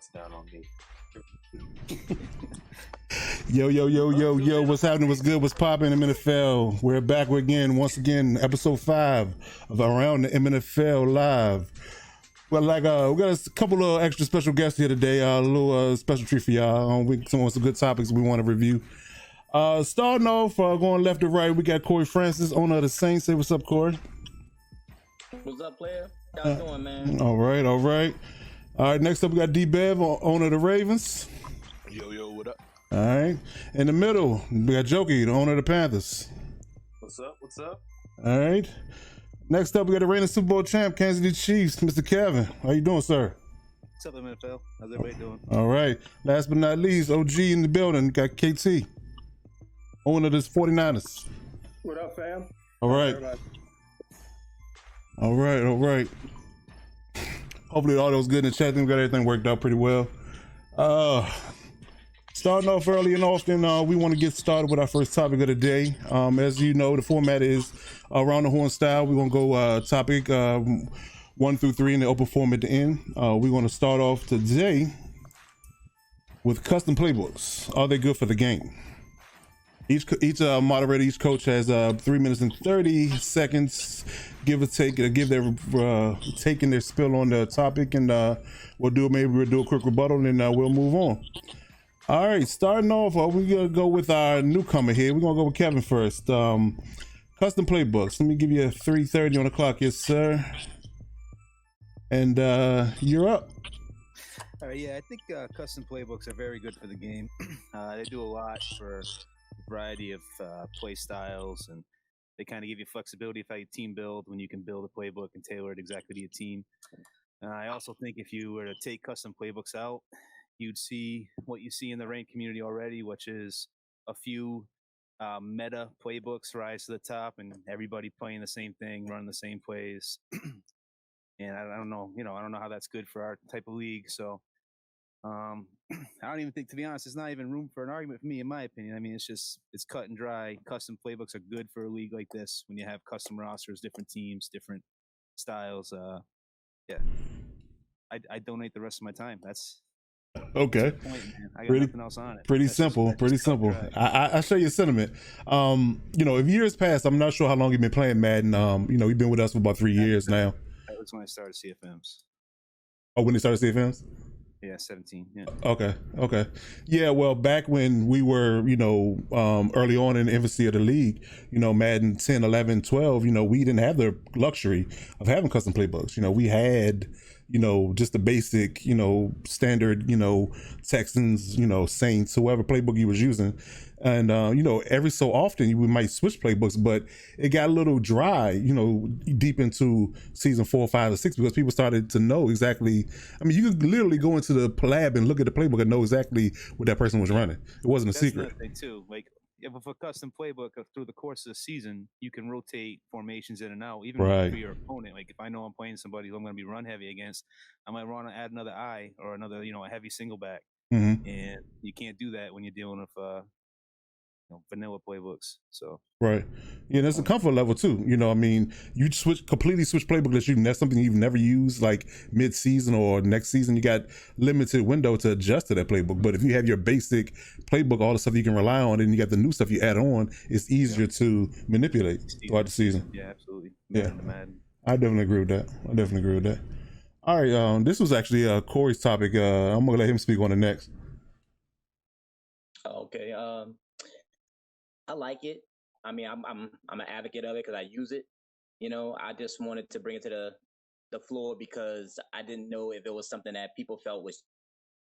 starts down on me. Yo, what's happening? What's good? What's popping? MNFL. We're back once again, episode 5 of Around the MNFL Live. Well, we got a couple of extra special guests here today. A little special treat for y'all. Some good topics we want to review. Starting off, going left to right, we got Corey Francis, owner of the Saints. Say what's up, Corey. What's up, player? How you doing, man? All right. All right, next up we got D-Bev, owner of the Ravens. Yo, what up? All right. In the middle, we got Jokey, the owner of the Panthers. What's up? All right. Next up, we got the reigning Super Bowl champ, Kansas City Chiefs, Mr. Kevin. How you doing, sir? What's up, MNFL? How's everybody doing? All right. Last but not least, OG in the building, got KT, owner of the 49ers. What up, fam? All right. All right. Hopefully all those good in the chat. I think we got everything worked out pretty well. Starting off early and often, we want to get started with our first topic of the day. As you know, the format is around the horn style. We're going to go topic 1 through 3 in the open form at the end. We're going to start off today with custom playbooks. Are they good for the game? Each moderator, each coach has 3 minutes and 30 seconds, give their take and their spill on the topic, and we'll do a quick rebuttal, and then we'll move on. All right, starting off, we're gonna go with our newcomer here. We're gonna go with Kevin first. Custom playbooks. Let me give you a 3:30 on the clock, yes, sir. And you're up. All right, yeah, I think custom playbooks are very good for the game. They do a lot for a variety of play styles, and they kind of give you flexibility of how you team build when you can build a playbook and tailor it exactly to your team. I also think if you were to take custom playbooks out, you'd see what you see in the ranked community already, which is a few meta playbooks rise to the top, and everybody playing the same thing, running the same plays. And I don't know how that's good for our type of league. So I don't even think, to be honest, there's not even room for an argument for me, in my opinion. I mean, it's cut and dry. Custom playbooks are good for a league like this when you have custom rosters, different teams, different styles. Yeah, I donate the rest of my time. That's okay. Point, I got nothing else on it. Pretty simple. I share your sentiment. If years past, I'm not sure how long you've been playing Madden. You've been with us for about 3 years now. That was when I started CFMs. Oh, when you started CFMs? Yeah, 17. Yeah. Okay. Yeah, well, back when we were, early on in the infancy of the league, Madden 10, 11, 12, we didn't have the luxury of having custom playbooks. We had, just the basic, standard, Texans, Saints, whoever playbook you was using. And, every so often we might switch playbooks, but it got a little dry, deep into season 4, 5, or 6, because people started to know exactly. I mean, you could literally go into the lab and look at the playbook and know exactly what that person was running. It wasn't a secret. That's the thing too. Like, with a custom playbook through the course of the season, you can rotate formations in and out, even for your opponent. Like, if I know I'm playing somebody who I'm going to be run heavy against, I might want to add another eye or another, a heavy single back. Mm-hmm. And you can't do that when you're dealing with vanilla playbooks. So right, yeah, there's a comfort level too. You you completely switch playbook that's something you've never used, like mid-season or next season. You got limited window to adjust to that playbook. But if you have your basic playbook, all the stuff you can rely on, and you got the new stuff you add on, it's easier to manipulate throughout the season. Yeah, absolutely. Yeah, I definitely agree with that. All right, this was actually Corey's topic. I'm gonna let him speak on it next. Okay. I like it. I mean, I'm an advocate of it because I use it. I just wanted to bring it to the floor because I didn't know if it was something that people felt was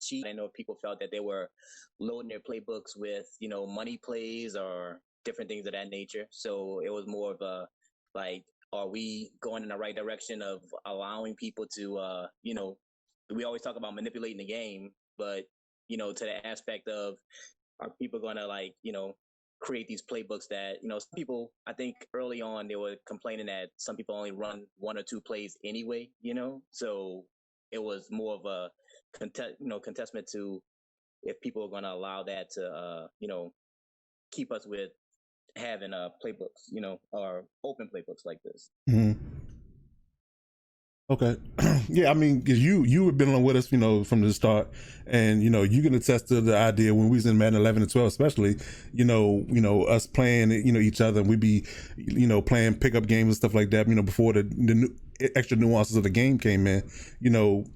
cheap. I know people felt that they were loading their playbooks with, money plays or different things of that nature. So it was more of a, like, are we going in the right direction of allowing people to, we always talk about manipulating the game, but, to the aspect of, are people going to create these playbooks that, some people, I think early on they were complaining that some people only run 1 or 2 plays anyway, so it was more of a contestment to if people are going to allow that to, keep us with having playbooks, or open playbooks like this. Mm-hmm. Okay. Yeah, I mean, because you have been along with us, from the start, and you can attest to the idea when we was in Madden 11 and 12, especially, us playing, each other, and we be, playing pickup games and stuff like that, before the extra nuances of the game came in, you know,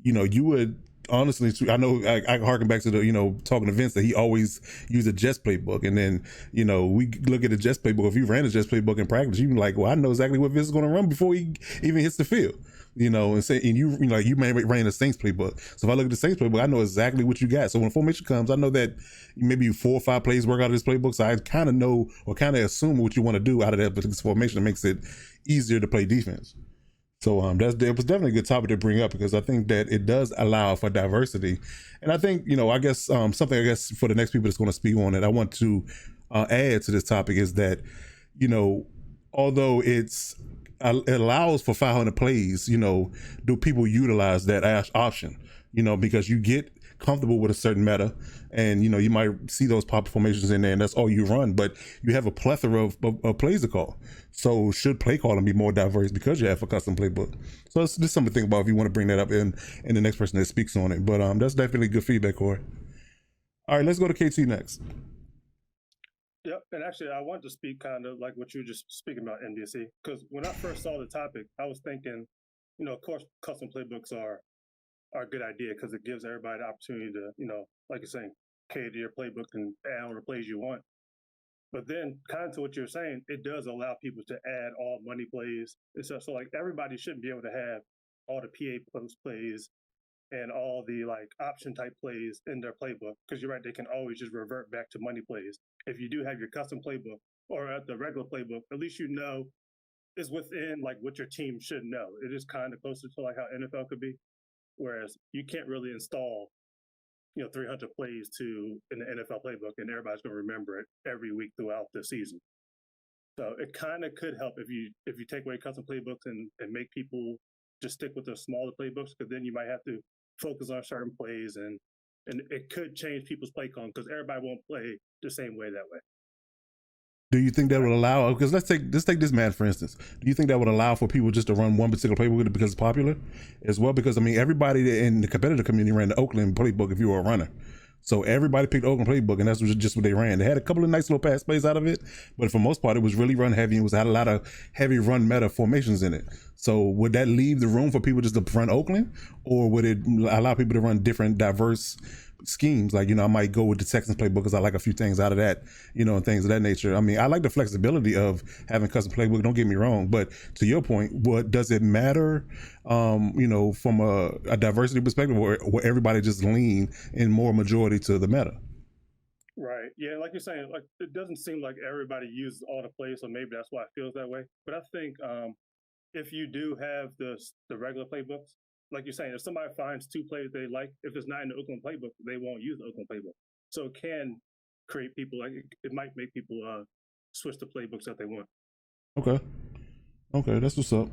you would honestly, I know I harken back to the, talking to Vince that he always used a Jets playbook. And then, we look at the Jets playbook. If you ran a Jets playbook in practice, you'd be like, well, I know exactly what Vince is going to run before he even hits the field. And you may ran the Saints playbook. So if I look at the Saints playbook, I know exactly what you got. So when formation comes, I know that maybe 4 or 5 plays work out of this playbook. So I kind of know or kind of assume what you want to do out of that particular formation that makes it easier to play defense. So it was definitely a good topic to bring up because I think that it does allow for diversity, and I think I guess something for the next people that's going to speak on it, I want to add to this topic is that although it allows for 500 plays, do people utilize that option? Because you get comfortable with a certain meta, and you might see those pop formations in there, and that's all you run. But you have a plethora of plays to call. So should play calling be more diverse because you have a custom playbook? So it's just something to think about if you want to bring that up in the next person that speaks on it. But that's definitely good feedback, Corey. All right, let's go to KT next. Yep, and actually, I wanted to speak kind of like what you were just speaking about NBC, because when I first saw the topic, I was thinking, of course, custom playbooks are a good idea because it gives everybody the opportunity to, like you're saying, cater to your playbook and add on the plays you want. But then, kind of to what you're saying, it does allow people to add all money plays. And so like everybody shouldn't be able to have all the PA post plays and all the like option type plays in their playbook because you're right, they can always just revert back to money plays. If you do have your custom playbook or at the regular playbook, at least is within like what your team should know. It is kind of closer to like how NFL could be, whereas you can't really install 300 plays in the NFL playbook, and everybody's going to remember it every week throughout the season. So it kind of could help if you take away custom playbooks and make people just stick with the smaller playbooks, because then you might have to focus on certain plays, and it could change people's play calling because everybody won't play the same way that way. Do you think that would allow? Because let's take this man for instance. Do you think that would allow for people just to run one particular playbook because it's popular, as well? Because I mean, everybody in the competitive community ran the Oakland playbook if you were a runner. So everybody picked Oakland playbook, and that's just what they ran. They had a couple of nice little pass plays out of it, but for the most part, it was really run heavy. Had a lot of heavy run meta formations in it. So would that leave the room for people just to run Oakland, or would it allow people to run different, diverse schemes? Like, I might go with the Texans playbook because I like a few things out of that, and things of that nature. I mean, I like the flexibility of having custom playbook, don't get me wrong, but to your point, what does it matter, from a diversity perspective, where everybody just lean in more majority to the meta? Right. Yeah, like you're saying, like it doesn't seem like everybody uses all the plays, so maybe that's why it feels that way. But I think if you do have the regular playbooks, like you're saying, if somebody finds 2 plays they like, if it's not in the Oakland playbook, they won't use the Oakland playbook. So it can create people, like it might make people switch the playbooks that they want. Okay, that's what's up.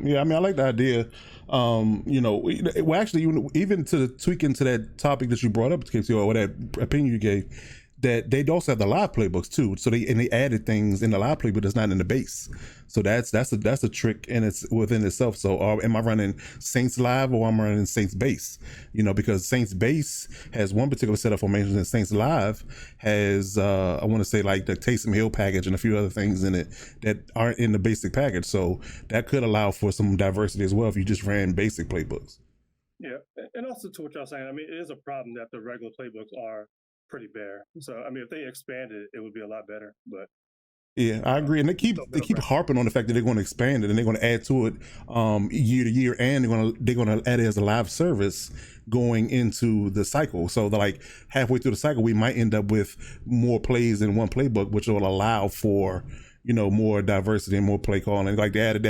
Yeah, I mean, I like the idea. Well, actually, even to the tweaking to that topic that you brought up, or that opinion you gave, that they also have the live playbooks too. So they added things in the live playbook that's not in the base. So that's a trick, and it's within itself. So am I running Saints live or am I running Saints base? Because Saints base has one particular set of formations, and Saints live has I want to say like the Taysom Hill package and a few other things in it that aren't in the basic package. So that could allow for some diversity as well if you just ran basic playbooks. Yeah, and also to what y'all saying, I mean, it is a problem that the regular playbooks are pretty bare. So I mean, if they expanded it would be a lot better. But yeah, I agree, and they keep harping on the fact that they're going to expand it and they're going to add to it year to year, and they're going to add it as a live service going into the cycle. So they're like halfway through the cycle, we might end up with more plays in one playbook, which will allow for more diversity and more play calling. Like they added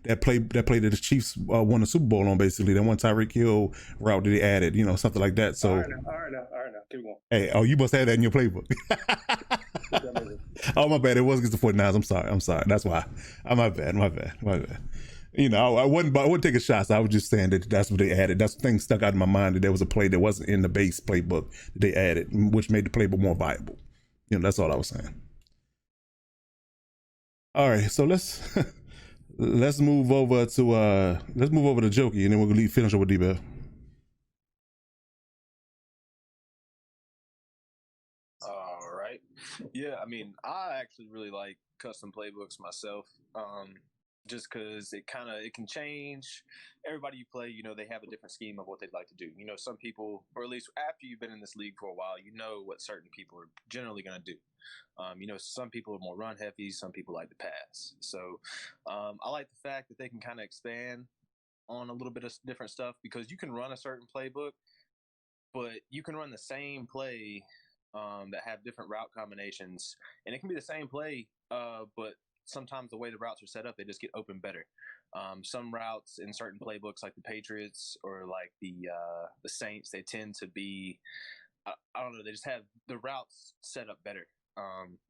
that play that the Chiefs won the Super Bowl on, basically that one Tyreek Hill route that they added, something like that. So all right now, keep going. Hey, you must have that in your playbook. Oh, my bad. It was against the 49ers. I'm sorry. That's why. My bad. I wouldn't take a shot. So I was just saying that's what they added. That's the thing stuck out in my mind, that there was a play that wasn't in the base playbook that they added, which made the playbook more viable. That's all I was saying. All right, so let's let's move over to Jokey, and then we'll finish up with D-Bev. All right. Yeah, I mean, I actually really like custom playbooks myself. Just because it can change. Everybody you play, they have a different scheme of what they'd like to do. Some people, or at least after you've been in this league for a while, you know what certain people are generally going to do. Some people are more run heavy, some people like to pass. So I like the fact that they can kind of expand on a little bit of different stuff, because you can run a certain playbook, but you can run the same play that have different route combinations, and it can be the same play, but sometimes the way the routes are set up, they just get open better. Some routes in certain playbooks, like the Patriots or like the Saints, they tend to be, I don't know, they just have the routes set up better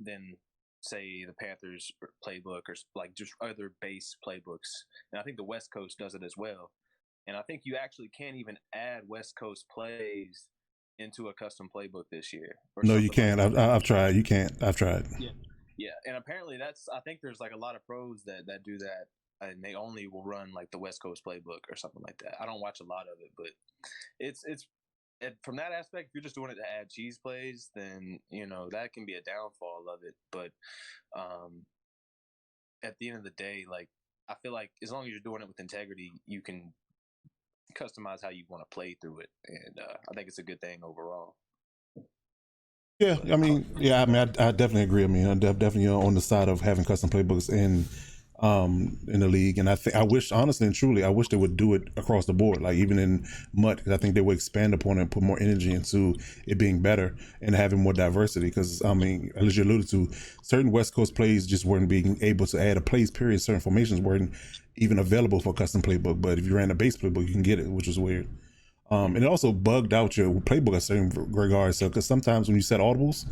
than, say, the Panthers playbook or like just other base playbooks. And I think the West Coast does it as well. And I think you actually can't even add West Coast plays into a custom playbook this year. No, you can't. Like I've tried. You can't. I've tried. Yeah, and apparently I think there's like a lot of pros that do that, and they only will run like the West Coast playbook or something like that. I don't watch a lot of it, but it's from that aspect, if you're just doing it to add cheese plays, then that can be a downfall of it. But at the end of the day, like, I feel like as long as you're doing it with integrity, you can customize how you want to play through it, and I think it's a good thing overall. Yeah, I mean, I definitely agree. I mean, I'm definitely on the side of having custom playbooks in the league, and I wish, honestly and truly, I wish they would do it across the board, like even in MUT, because I think they would expand upon it and put more energy into it being better and having more diversity. Because I mean, as you alluded to, certain West Coast plays just weren't being able to add a plays period. Certain formations weren't even available for a custom playbook, but if you ran a base playbook, you can get it, which was weird. And it also bugged out your playbook in certain regards. So, because sometimes when you set audibles,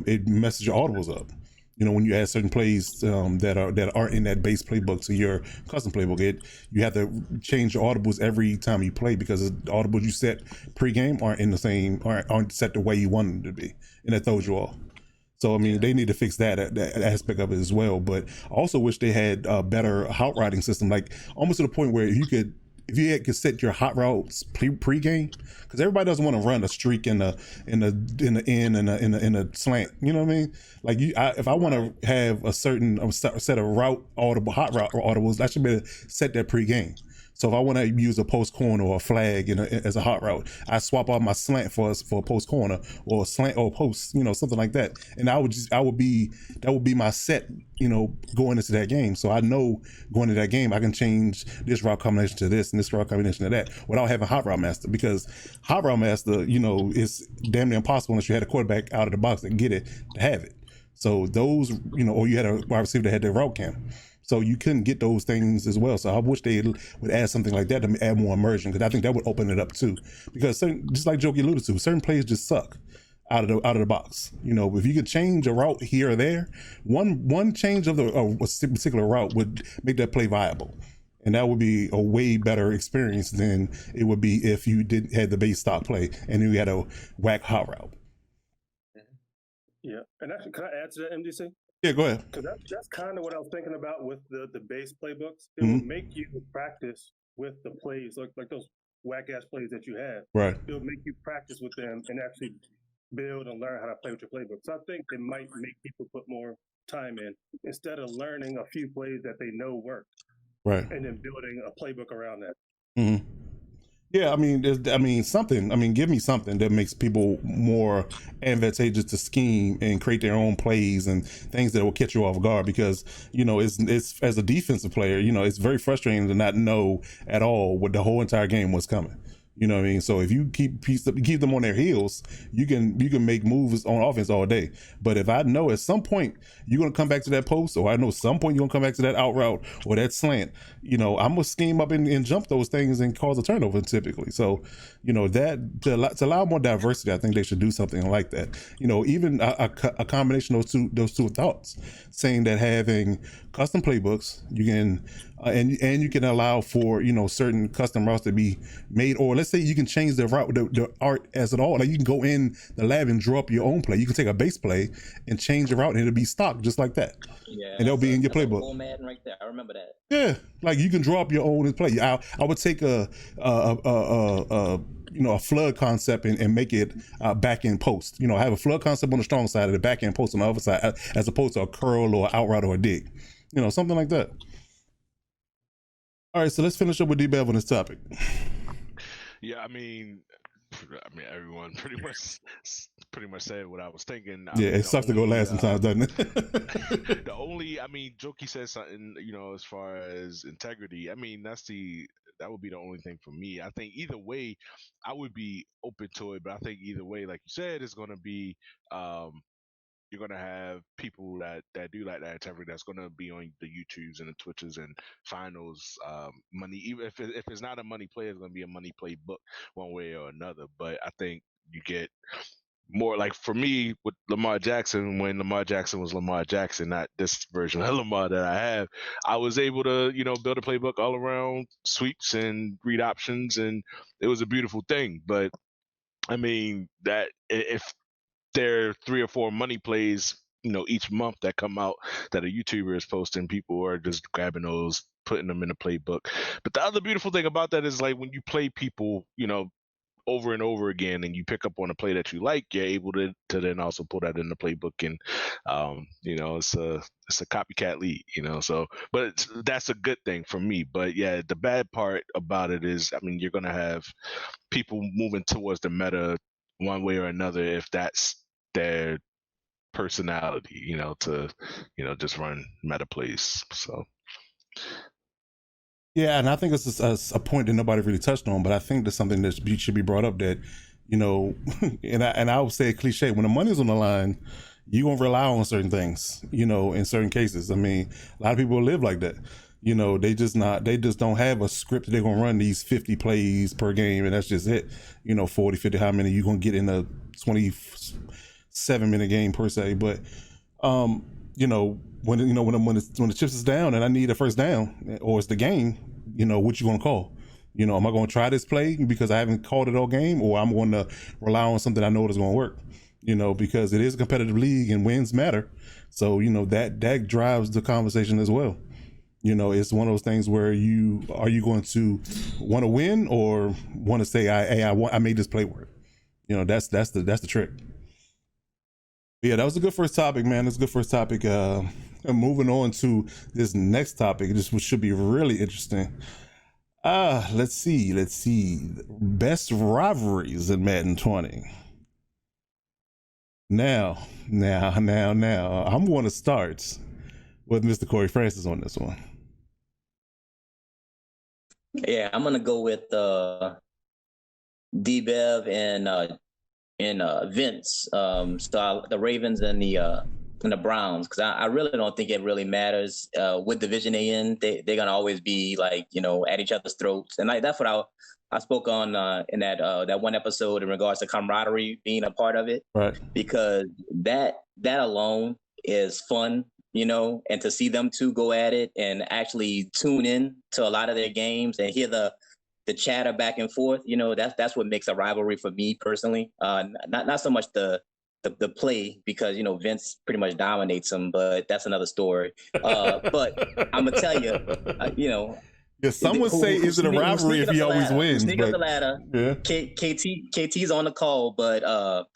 it messes your audibles up. When you add certain plays that aren't in that base playbook to your custom playbook, you have to change your audibles every time you play, because the audibles you set pregame aren't set the way you want them to be, and that throws you off. So I mean, they need to fix that aspect of it as well. But I also wish they had a better hot routing system, like almost to the point where if you could set your hot routes pre-game, because everybody doesn't want to run a streak in a slant. You know what I mean? Like if I want to have a certain set of hot route audibles, I should be able to set that pre-game. So if I want to use a post corner or a flag as a hot route, I swap out my slant for a post corner or a slant or a post, something like that. And that would be my set, going into that game. So I know going into that game, I can change this route combination to this and this route combination to that without having hot route master, because hot route master, is damn near impossible unless you had a quarterback out of the box that can get it to have it. So those, or you had a wide receiver that had their route cam. So you couldn't get those things as well. So I wish they would add something like that to add more immersion, because I think that would open it up too. Because just like Jokey alluded to, certain plays just suck out of the box. If you could change a route here or there, one change of a particular route would make that play viable, and that would be a way better experience than it would be if you had the base stop play and you had a whack hot route. Yeah, and actually, can I add to that, MDC? Yeah, go ahead. Because that's kind of what I was thinking about with the base playbooks. It will make you practice with the plays, like those whack-ass plays that you have. Right. It will make you practice with them and actually build and learn how to play with your playbook. So I think it might make people put more time in, instead of learning a few plays that they know work. Right. And then building a playbook around that. Mm-hmm. Yeah, give me something that makes people more advantageous to scheme and create their own plays and things that will catch you off guard, because, it's as a defensive player, it's very frustrating to not know at all what the whole entire game was coming. You know what I mean? So if you keep them on their heels, you can make moves on offense all day. But if I know at some point you're going to come back to that post, or I know some point you're going to come back to that out route or that slant, I'm going to scheme up and jump those things and cause a turnover typically. So, that to allow more diversity, I think they should do something like that. Even a combination of those two thoughts, saying that having custom playbooks. You can and you can allow for, you know, certain custom routes to be made, or let's say you can change the route, the art as it all. Like you can go in the lab and draw up your own play. You can take a base play and change the route, and it'll be stock just like that. Yeah, and they'll be in your playbook. Formatting right there. I remember that. Yeah, like you can draw up your own play. I would take a you know, a flood concept and make it back end post. You know, have a flood concept on the strong side of the back end post on the other side, as opposed to a curl or outright or a dig. You know, something like that. All right, so let's finish up with D-Bev on this topic. Yeah, I mean, everyone pretty much said what I was thinking. Yeah, it sucks to go last sometimes, doesn't it? The only, I mean, Jokey said something, you know, as far as integrity. I mean, that would be the only thing for me. I think either way, I would be open to it, but I think either way, like you said, it's going to be, you're going to have people that do like that integrity that's going to be on the YouTubes and the Twitches and find those money. Even if it's not a money play, it's going to be a money play book one way or another. But I think you get more, like for me with Lamar Jackson, when Lamar Jackson was Lamar Jackson, not this version of Lamar that I have, I was able to, you know, build a playbook all around sweeps and read options, and it was a beautiful thing. But I mean, that if there are 3 or 4 money plays, you know, each month that come out that a YouTuber is posting, people are just grabbing those, putting them in a playbook. But the other beautiful thing about that is, like, when you play people, you know, over and over again, and you pick up on a play that you like, you're able to then also pull that in the playbook, and you know, it's a copycat league, you know. So, but that's a good thing for me. But yeah, the bad part about it is, I mean, you're gonna have people moving towards the meta one way or another if that's their personality, you know, to, you know, just run meta plays. So yeah, and I think it's a point that nobody really touched on, but I think there's something that should be brought up, that, you know, and I would say a cliche, when the money's on the line, you're gonna rely on certain things, you know, in certain cases. I mean, a lot of people live like that. You know, they just don't have a script. They're gonna run these 50 plays per game, and that's just it. You know, 40, 50, how many you gonna get in a 27-minute game per se. But you know, when the chips is down and I need a first down, or it's the game, you know, what you gonna call? You know, am I gonna try this play because I haven't called it all game, or I'm gonna rely on something I know is gonna work? You know, because it is a competitive league and wins matter. So, you know, that drives the conversation as well. You know, it's one of those things where are you going to want to win, or want to say, I made this play work? You know, that's the trick. Yeah, that was a good first topic, man. That's a good first topic. Moving on to this next topic, this should be really interesting. Let's see. Best rivalries in Madden 20. Now, I'm going to start with Mr. Corey Francis on this one. Yeah, I'm gonna go with D-Bev and Vince. The Ravens and the Browns, because I really don't think it really matters what division they in. They're gonna always be, like, you know, at each other's throats, and like that's what I spoke on in that one episode in regards to camaraderie being a part of it, right? Because that alone is fun, you know, and to see them two go at it and actually tune in to a lot of their games and hear the chatter back and forth, you know, that's what makes a rivalry for me personally. Not so much the play, because, you know, Vince pretty much dominates them, but that's another story. But I'm gonna tell you, you know. Yeah, some would say, is it a rivalry if he always wins? Sneak up the ladder. Yeah. KT's on the call, but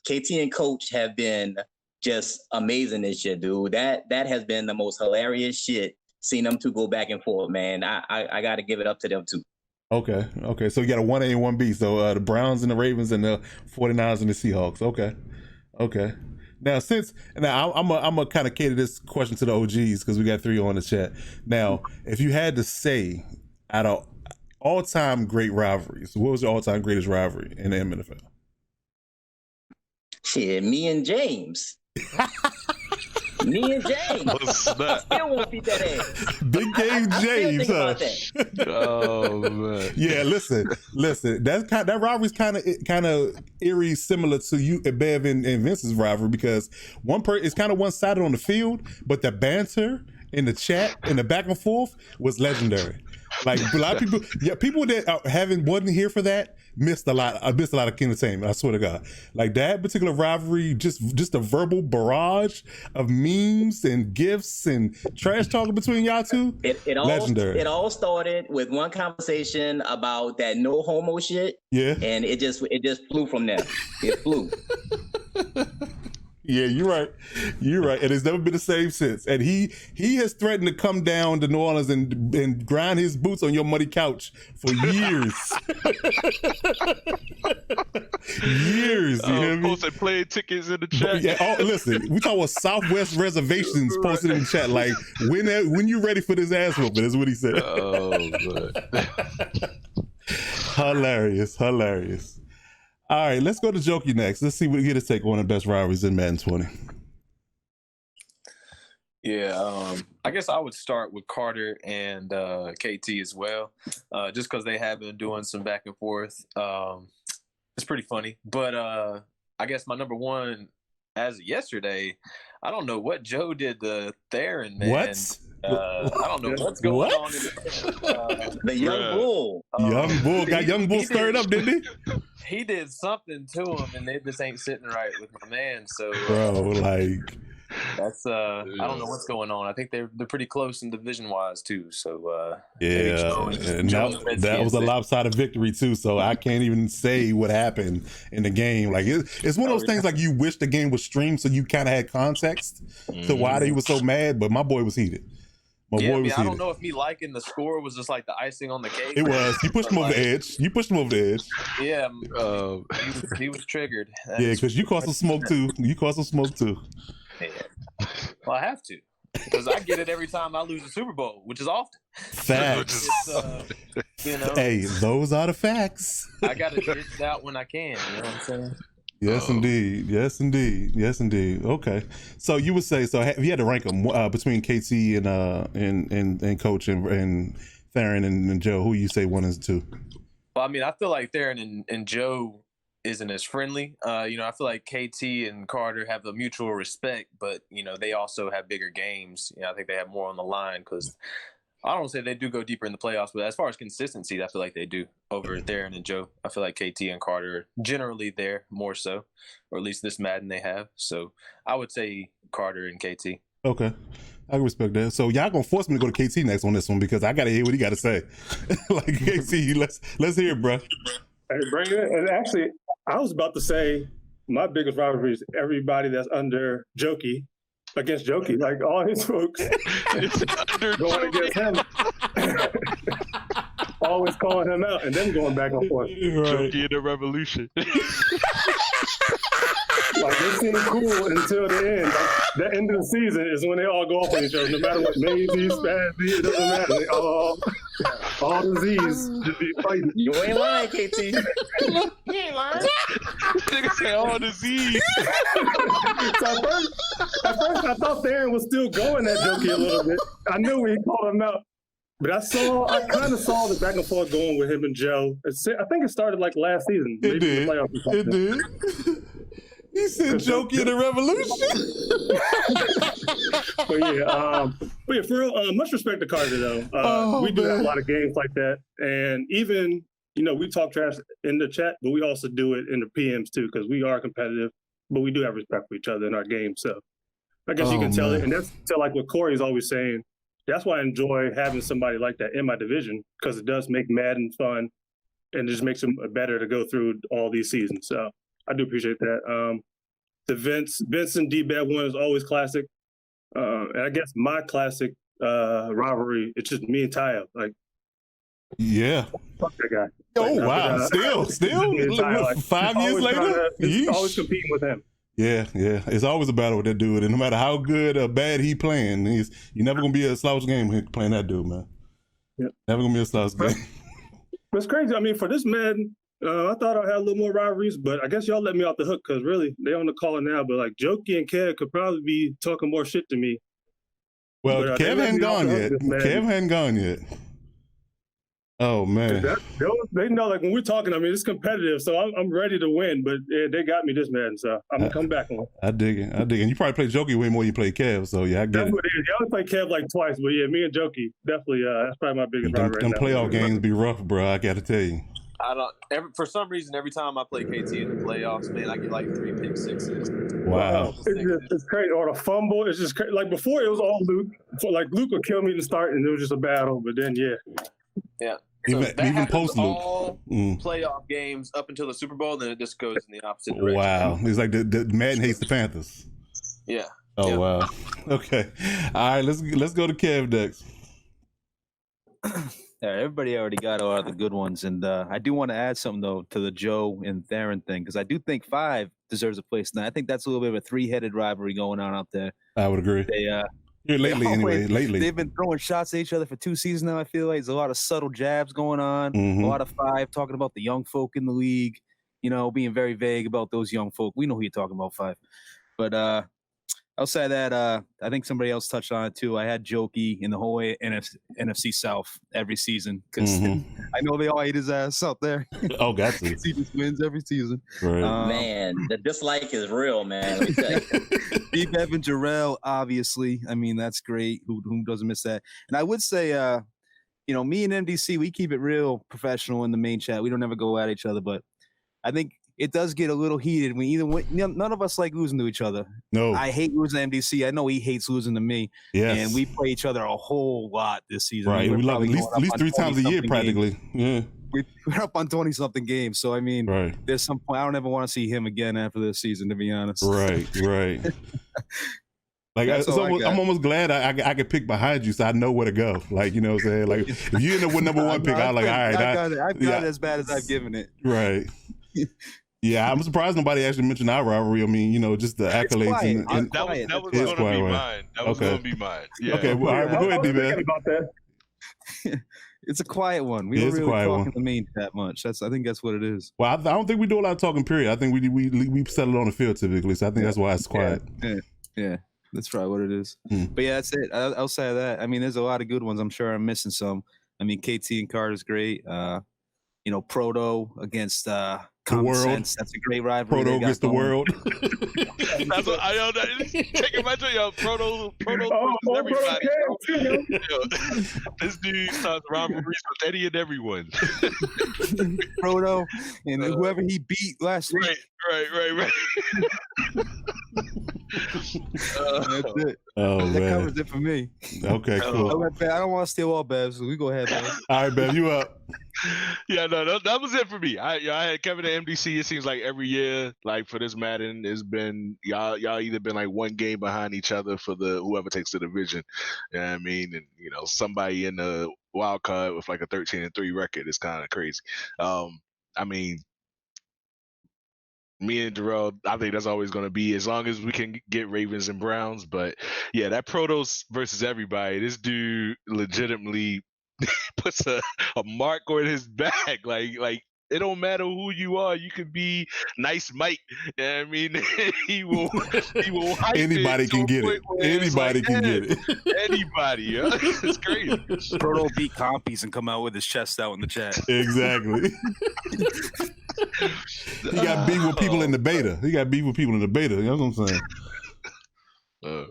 KT and Coach have been just amazing this year, dude. That has been the most hilarious shit. Seeing them two go back and forth, man. I got to give it up to them too. Okay. So you got a 1A and 1B. So the Browns and the Ravens and the 49ers and the Seahawks. Okay. Now, I'm gonna kind of cater this question to the OGs, because we got 3 on the chat. Now, if you had to say, out of all-time great rivalries, what was your all-time greatest rivalry in the MNFL? Shit, me and James. Me and James. I still won't beat that ass. Big game James, huh? Oh man. Yeah, listen. That rivalry's kind of eerie, similar to you, Bev and Vince's rivalry, because it's kind of one-sided on the field, but the banter in the chat, in the back and forth, was legendary. Like a lot of people, people that wasn't here for that missed a lot. I missed a lot of entertainment. I swear to God, like that particular rivalry, just a verbal barrage of memes and gifs and trash talking between y'all two. Legendary. It all started with one conversation about that no homo shit. Yeah, and it just flew from there. It flew. Yeah, you're right. You're right. And it's never been the same since. And he has threatened to come down to New Orleans and grind his boots on your muddy couch for years. Years. You hear me? Posted plane tickets in the chat. Yeah, listen, we talk about Southwest reservations posted in the chat. Like, when you ready for this ass whooping, that's what he said. Oh, man. Hilarious. All right, let's go to Jokey next. Let's see what he get to take on the best rivalries in Madden 20. Yeah, I guess I would start with Carter and KT as well, just because they have been doing some back and forth. It's pretty funny. But I guess my number one, as of yesterday, I don't know what Joe did to Theron, man. What? I don't know what's going on. The young bull. Young bull got young bull stirred up, didn't he? He did something to him, and they just ain't sitting right with my man. So, bro, like that's I don't know what's going on. I think they're pretty close in division wise too. So yeah, and that was a lopsided victory too. So I can't even say what happened in the game. Like it's one of those things like you wish the game was streamed so you kind of had context to why they were so mad. But my boy was heated. I don't know if me liking the score was just like the icing on the cake. It was. You pushed him over the edge. Yeah, he was triggered. Yeah, because you caused some smoke too. Yeah. Well, I have to, because I get it every time I lose a Super Bowl, which is often. Facts. Hey, those are the facts. I got to dish it out when I can. You know what I'm saying? Yes, indeed. Okay, so you would say if you had to rank them between KT and Coach and Theron and Joe, who you say one and two? Well, I mean, I feel like Theron and Joe isn't as friendly. I feel like KT and Carter have a mutual respect, but they also have bigger games. I think they have more on the line because I don't say they do go deeper in the playoffs, but as far as consistency, I feel like they do over Theron and Joe. I feel like KT and Carter are generally there more so, or at least this Madden they have. So I would say Carter and KT. Okay. I can respect that. So y'all gonna force me to go to KT next on this one because I gotta hear what he gotta say. Like KT, let's hear it, bro. Hey, bring it. And actually, I was about to say my biggest rivalry is everybody that's under Jokey against Jokey. Like all his folks going against him. Always calling him out and then going back and forth. Right. Jokey in the revolution. Like they seem cool until the end. Like, the end of the season is when they all go off on each other. No matter what, Maisie, Spazzy, it doesn't matter. They all disease just be fighting. You ain't lying, KT. You ain't lying. Nigga say all disease. So at first I thought Theron was still going at Jokey a little bit. I knew when he called him out. But I kind of saw the back and forth going with him and Joe. I think it started like last season. It did. It did. He said Jokey in the revolution. but yeah, for real, much respect to Carter though. We do have a lot of games like that, and even we talk trash in the chat, but we also do it in the PMs too because we are competitive, but we do have respect for each other in our game. So I guess you can tell it, and that's like what Corey's always saying. That's why I enjoy having somebody like that in my division because it does make Madden fun, and it just makes it better to go through all these seasons. So I do appreciate that. The Vincent D-Bad one is always classic. And I guess my classic rivalry, it's just me and Tayo. Like, yeah. Fuck that guy. Oh, like, wow. Still? Like, 5 years later? Always competing with him. Yeah. It's always a battle with that dude. And no matter how good or bad he playing, you're never going to be a slouch game playing that dude, man. Yep. Never going to be a slouch game. It's crazy. I mean, for this Madden, I thought I had a little more rivalries, but I guess y'all let me off the hook because really, they on the call now. But like Jokey and Kev could probably be talking more shit to me. Well, Kev hadn't gone yet. Oh man, They know, like when we're talking, I mean, it's competitive, so I'm ready to win. But yeah, they got me this Madden, so I'm gonna come back on. I dig it. And you probably play Jokey way more than you play Kev, so yeah, I get That's it. what it is. Y'all play Kev like twice, but yeah, me and Jokey definitely. That's probably my biggest rival right Them now. playoff games be rough, bro. I gotta tell you. I don't. For some reason, every time I play KT in the playoffs, man, I get like 3 pick sixes. Wow. It's crazy. Or the fumble. It's just crazy. Like before, it was all Luke. Like Luke would kill me to start, and it was just a battle. But then, yeah. So even post Luke, all playoff games up until the Super Bowl, then it just goes in the opposite direction. Wow, it's like the Madden hates the Panthers. Yeah. Oh yeah. wow. Okay. All right. Let's go to Kev next. Everybody already got a lot of the good ones, and I do want to add something though to the Joe and Theron thing because I do think 5 deserves a place now. I think that's a little bit of a 3-headed rivalry going on out there. I would agree. Lately, they've been throwing shots at each other for 2 seasons now. I feel like there's a lot of subtle jabs going on. A lot of 5 talking about the young folk in the league. Being very vague about those young folk. We know who you're talking about, 5. But outside that, I think somebody else touched on it too. I had Jokey in the whole NFC South every season because I know they all hate his ass out there. Oh, got to. He just wins every season. Right. Man, the dislike is real, man. Let me tell you. Deep Evan Jarrell, obviously. I mean, that's great. Who doesn't miss that? And I would say, me and MDC, we keep it real professional in the main chat. We don't ever go at each other, but I think it does get a little heated when none of us like losing to each other. No, I hate losing to MDC. I know he hates losing to me. Yes. And we play each other a whole lot this season. Right. We love at least 3 times a year, practically. Games. Yeah. We're up on 20-something games. So, I mean, there's some point. I don't ever want to see him again after this season, to be honest. Right. Like I'm almost glad I could pick behind you, so I know where to go. Like, you know what I'm saying? Like, if you end up with number 1 pick, I'm like, all right. I've got it as bad as I've given it. Right. Yeah, I'm surprised nobody actually mentioned our rivalry. I mean, just the accolades. That was going to be mine. That was going to be mine. Yeah. Okay, well, all right, go ahead, D-Man. about that. It's a quiet one. We don't really talk in the main that much. I think that's what it is. Well, I don't think we do a lot of talking. Period. I think we settle on the field typically, so I think that's why it's quiet. Yeah. That's probably what it is. But yeah, that's it. Outside of that, I mean, there's a lot of good ones. I'm sure I'm missing some. I mean, KT and Carter's great. Proto against Common Sense. That's a great rivalry. Proto against the world. That's what I know. Taking my joy, Proto versus everybody. This dude starts rivalries with any and everyone. Proto and whoever he beat last week. Right. That's it. Oh, that man. covers it for me. Okay, cool. I don't want to steal all Bevs, so we go ahead, Bev. All right, Bev, you up. Yeah, no, that was it for me. I had Kevin at MDC. It seems like every year, like for this Madden, it's been y'all either been like 1 game behind each other for the whoever takes the division. You know what I mean? And somebody in the wild card with like a 13-3 record is kind of crazy. I mean, me and Darrell, I think that's always going to be as long as we can get Ravens and Browns. But yeah, that Protos versus everybody, this dude legitimately puts a mark on his back. Like it don't matter who you are. You could be Nice Mike. You know what I mean? he will Anybody can get it. Anybody can get it. Anybody. Yeah? It's crazy. Proto beat Compies and come out with his chest out in the chat. Exactly. He got beef with people in the beta. You know what I'm saying?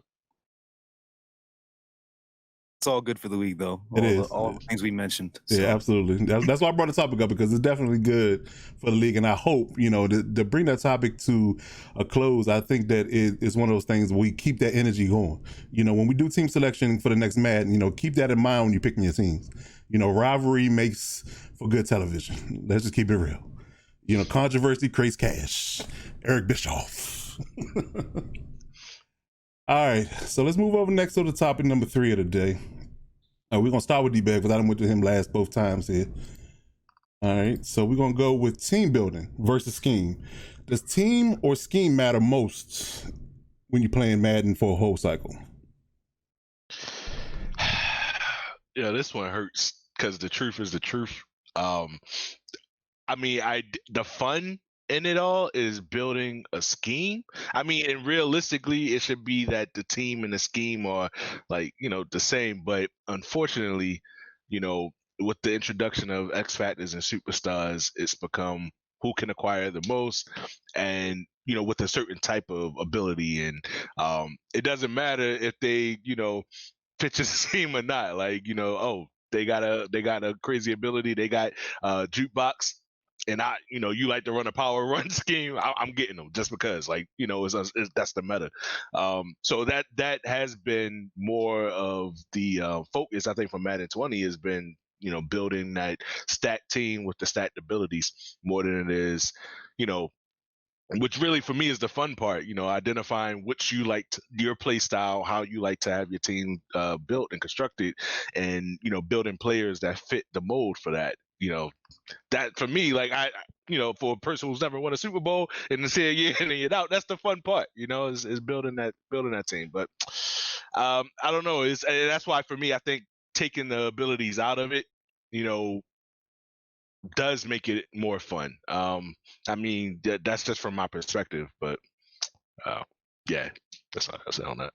It's all good for the league, though. All the things we mentioned. So. Yeah, absolutely. That's why I brought the topic up, because it's definitely good for the league. And I hope, to bring that topic to a close, I think that it's one of those things where we keep that energy going. When we do team selection for the next Madden, keep that in mind when you're picking your teams. Rivalry makes for good television. Let's just keep it real. Controversy creates cash. Eric Bischoff. All right, so let's move over next to the topic number 3 of the day. We're going to start with D-Bag because I done went to him last both times here. All right, so we're going to go with team building versus scheme. Does team or scheme matter most when you're playing Madden for a whole cycle? Yeah, this one hurts because the truth is the truth. I mean, the fun in it all is building a scheme. I mean, and realistically, it should be that the team and the scheme are like, the same. But unfortunately, with the introduction of X Factors and superstars, it's become who can acquire the most, and with a certain type of ability, and it doesn't matter if they pitch a team or not. Like oh, they got a crazy ability, they got jukebox, and you like to run a power run scheme. I'm getting them just because, like that's the meta. So that has been more of the focus, I think, for Madden 20 has been building that stacked team with the stacked abilities more than it is which really for me is the fun part, identifying which you like your play style, how you like to have your team built and constructed, and building players that fit the mold for that. That for me, like for a person who's never won a Super Bowl and to see a year in and year out, that's the fun part, is building that team. But I don't know, and that's why for me, I think taking the abilities out of it, does make it more fun. I mean, that's just from my perspective, but yeah, that's not I say on that.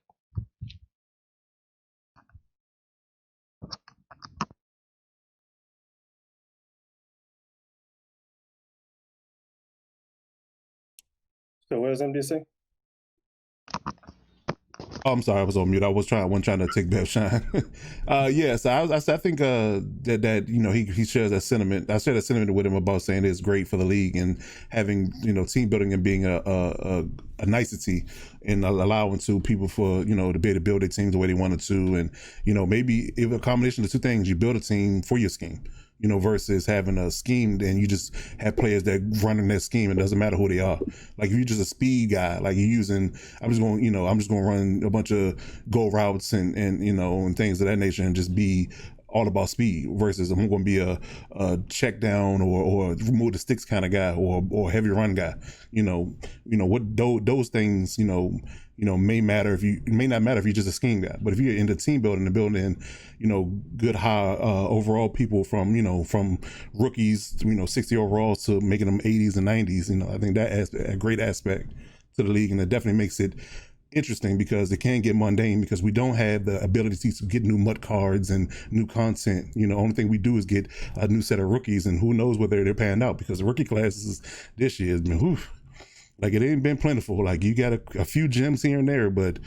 So where's MDC? Oh, I'm sorry, I was on mute. I wasn't trying to take Bev shine. Yes, I think that he shares that sentiment. I share that sentiment with him about saying it's great for the league and having team building and being a nicety and allowing to people for to be able to build their teams the way they wanted to, and maybe if a combination of two things, you build a team for your scheme. Versus having a scheme and you just have players that running that scheme. It doesn't matter who they are. Like if you're just a speed guy, like you're using, I'm just going to run a bunch of go routes and and things of that nature and just be all about speed versus I'm going to be a check down or remove the sticks kind of guy or heavy run guy. What those things, may not matter if you're just a scheme guy, but if you're into team building and building, good high overall people from rookies, 60 overall to making them 80s and 90s, I think that adds a great aspect to the league, and it definitely makes it interesting because it can get mundane because we don't have the ability to get new mud cards and new content. Only thing we do is get a new set of rookies, and who knows whether they're panned out because the rookie classes this year has been like it ain't been plentiful. Like you got a few gems here and there, but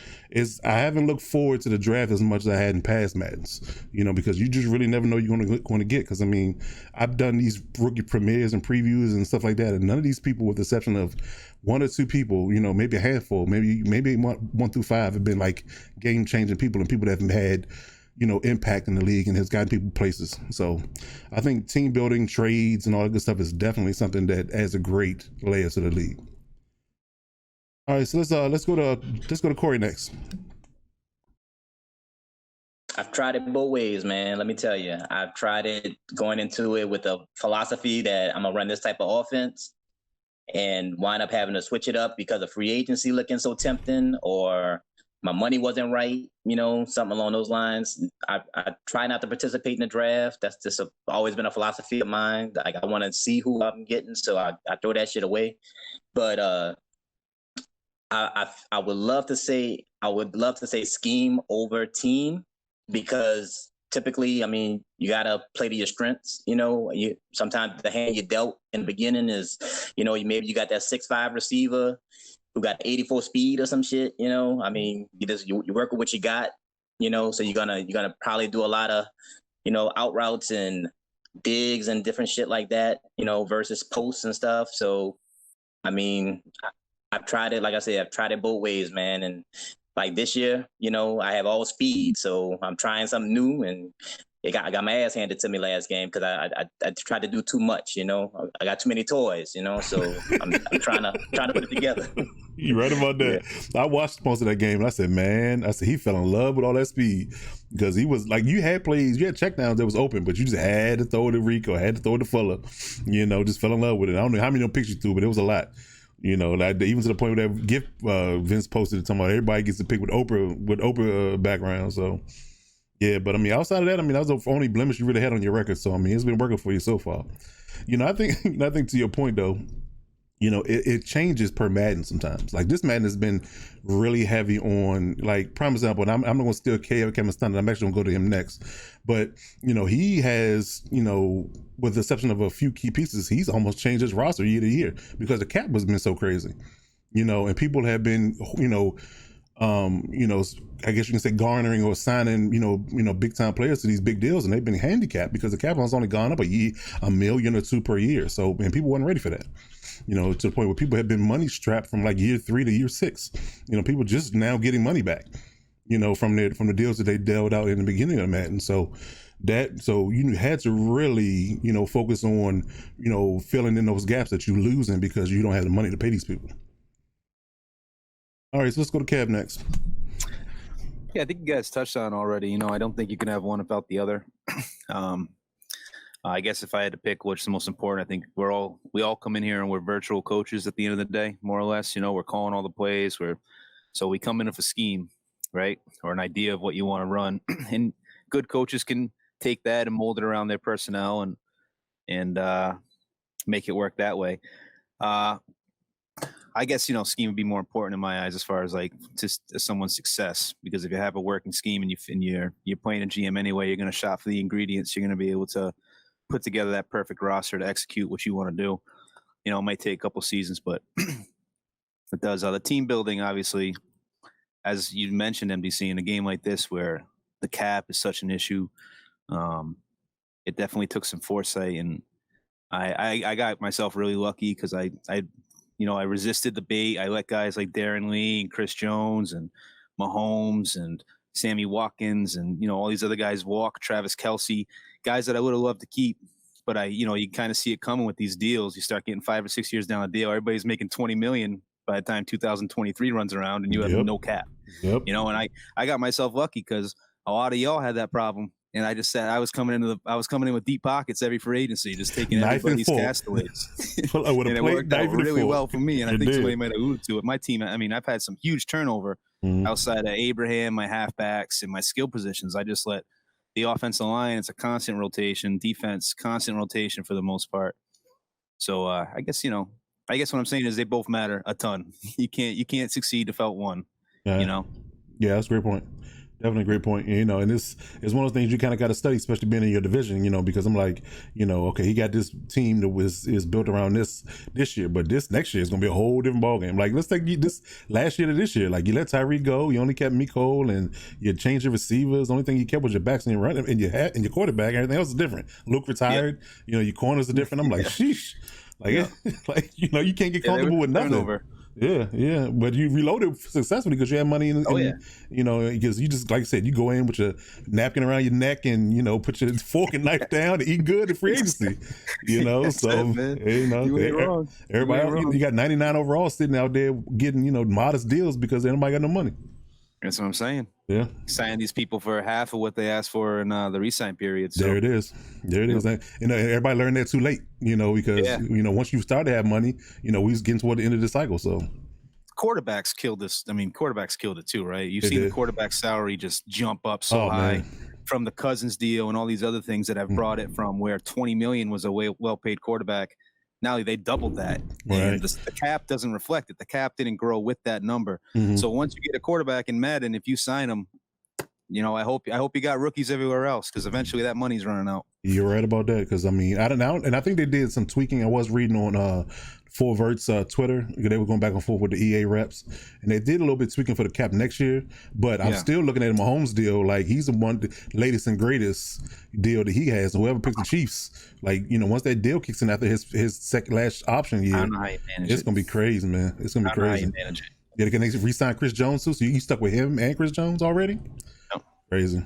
I haven't looked forward to the draft as much as I had in past Maddens, because you just really never know you're going to get. Because I mean, I've done these rookie premieres and previews and stuff like that, and none of these people, with the exception of one or two people, maybe a handful, maybe one through five, have been like game changing people and people that have had impact in the league and has gotten people places. So I think team building, trades, and all that good stuff is definitely something that adds a great layer to the league. All right, so let's go to Corey next. I've tried it both ways, man. Let me tell you, I've tried it going into it with a philosophy that I'm gonna run this type of offense, and wind up having to switch it up because of free agency looking so tempting, or my money wasn't right, something along those lines. I try not to participate in the draft. That's just always been a philosophy of mine. Like I want to see who I'm getting, so I throw that shit away. But I would love to say scheme over team, because typically, I mean, you gotta play to your strengths. You sometimes the hand you dealt in the beginning is, maybe you got that 6'5" receiver who got 84 speed or some shit. I mean, you work with what you got. So you're gonna probably do a lot of out routes and digs and different shit like that. Versus posts and stuff. So I mean, I've tried it. Like I said, I've tried it both ways, man. And like this year, I have all speed, so I'm trying something new, and I got my ass handed to me last game because I tried to do too much. I got too many toys. So I'm trying to put it together. You're right about that. Yeah. I watched most of that game and I said, he fell in love with all that speed, because he was like, you had checkdowns that was open, but you just had to throw it to Rico, had to throw it to Fuller, just fell in love with it. I don't know how many pictures you threw, but it was a lot. Like even to the point where that gift Vince posted talking about everybody gets to pick with Oprah background. So yeah, but I mean, outside of that, I mean, that was the only blemish you really had on your record. So I mean, it's been working for you so far. I think to your point though, it changes per Madden sometimes. Like this Madden has been really heavy on, like, prime example, and I'm not going to steal Kevin Stunner. I'm actually going to go to him next. But, he has, with the exception of a few key pieces, he's almost changed his roster year to year because the cap has been so crazy, and people have been, I guess you can say garnering or signing, big time players to these big deals, and they've been handicapped because the cap has only gone up a million or two per year. So, and people weren't ready for that. To the point where people have been money strapped from like year 3 to year 6. People just now getting money back, from the deals that they dealt out in the beginning of Madden. So you had to really, focus on, filling in those gaps that you're losing because you don't have the money to pay these people. All right, so let's go to Kev next. Yeah, I think you guys touched on it already. I don't think you can have one without the other. I guess if I had to pick what's the most important, I think we all come in here and we're virtual coaches at the end of the day, more or less. We're calling all the plays. So we come in with a scheme, right, or an idea of what you want to run, and good coaches can take that and mold it around their personnel and make it work that way. I guess scheme would be more important in my eyes as far as like just someone's success, because if you have a working scheme and you're playing a GM anyway, you're going to shop for the ingredients. You're going to be able to put together that perfect roster to execute what you want to do. It might take a couple seasons, but it does. The team building, obviously, as you mentioned, MDC, in a game like this where the cap is such an issue, it definitely took some foresight, and I got myself really lucky because I resisted the bait. I let guys like Darren Lee and Chris Jones and Mahomes and Sammy Watkins and, all these other guys walk, Travis Kelce, guys that I would have loved to keep. But you kind of see it coming with these deals. You start getting 5 or 6 years down the deal. Everybody's making $20 million by the time 2023 runs around and you have no cap. Yep. And I got myself lucky because a lot of y'all had that problem. And I just said I was coming in with deep pockets every free agency, just taking everybody's castaways. And it worked out really well for me. And I think somebody might have alluded to it. My team, I've had some huge turnover outside of Abraham, my halfbacks, and my skill positions. I just let the offensive line, it's a constant rotation, defense, constant rotation for the most part. So I guess what I'm saying is they both matter a ton. You can't succeed without one. Yeah, that's a great point. Definitely a great point. And this is one of those things you kind of got to study, especially being in your division, because I'm like, okay, he got this team that is built around this year, but this next year is going to be a whole different ballgame. Like, let's take this last year to this year. Like, you let Tyreek go, you only kept Mecole, and you changed your receivers. The only thing you kept was your backs and your running and your quarterback. Everything else is different. Luke retired. Your corners are different. I'm like, sheesh. Like, you can't get comfortable with nothing. Turnover. Yeah, but you reloaded successfully because you had money in because you just, like I said, you go in with your napkin around your neck and put your fork and knife down to eat good in free agency. Everybody, you got 99 overall sitting out there getting modest deals because nobody got no money. That's what I'm saying. Yeah, signing these people for half of what they asked for in the re-sign period. So. There it is. Everybody learned that too late. Because once you start to have money, we was getting toward the end of the cycle. So quarterbacks killed this. Quarterbacks killed it too, right? You've seen the quarterback salary just jump up so high from the Cousins deal and all these other things that have brought it from where $20 million was a well-paid quarterback. Now they doubled that, and the cap doesn't reflect it. The cap didn't grow with that number. Mm-hmm. So once you get a quarterback in Madden, if you sign him, I hope you got rookies everywhere else because eventually that money's running out. You're right about that because I don't know, and I think they did some tweaking. I was reading on Full Vert's Twitter. They were going back and forth with the EA reps, and they did a little bit tweaking for the cap next year. But I'm still looking at Mahomes' deal like he's the latest and greatest deal that he has. And whoever picks the Chiefs, once that deal kicks in after his second last option year, it's gonna be crazy, man. It's gonna be crazy. Yeah, can they re-sign Chris Jones too? So you stuck with him and Chris Jones already? No. Crazy.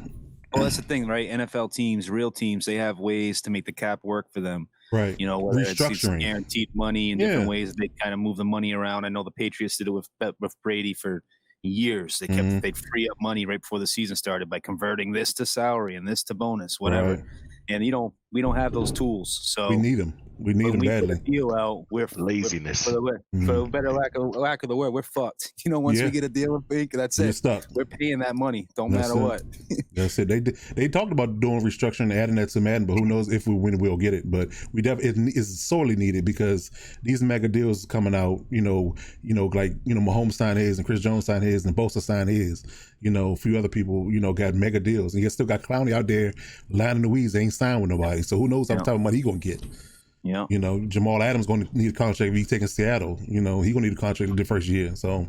Well, that's the thing, right? NFL teams, real teams, they have ways to make the cap work for them. Right. Whether it's guaranteed money and different ways that they kind of move the money around. I know the Patriots did it with Brady for years. They'd free up money right before the season started by converting this to salary and this to bonus, whatever. Right. And we don't have those tools. So we need them. We need them when we badly. put a deal out, we're Laziness. for better lack of the word, we're fucked. You know, once we get a deal, that's You're it. stuck. We're paying that money, That's matter it. what. That's it. They talked about doing restructuring, adding that to Madden, but who knows if we'll get it. But it is sorely needed because these mega deals coming out. Mahomes signed his and Chris Jones signed his and Bosa signed his. A few other people, got mega deals, and you still got Clowney out there lining the weeds. They ain't signed with nobody, so who knows how much money he gonna get. Yeah. Jamal Adams going to need a contract if he's taking Seattle. He going to need a contract in the first year. So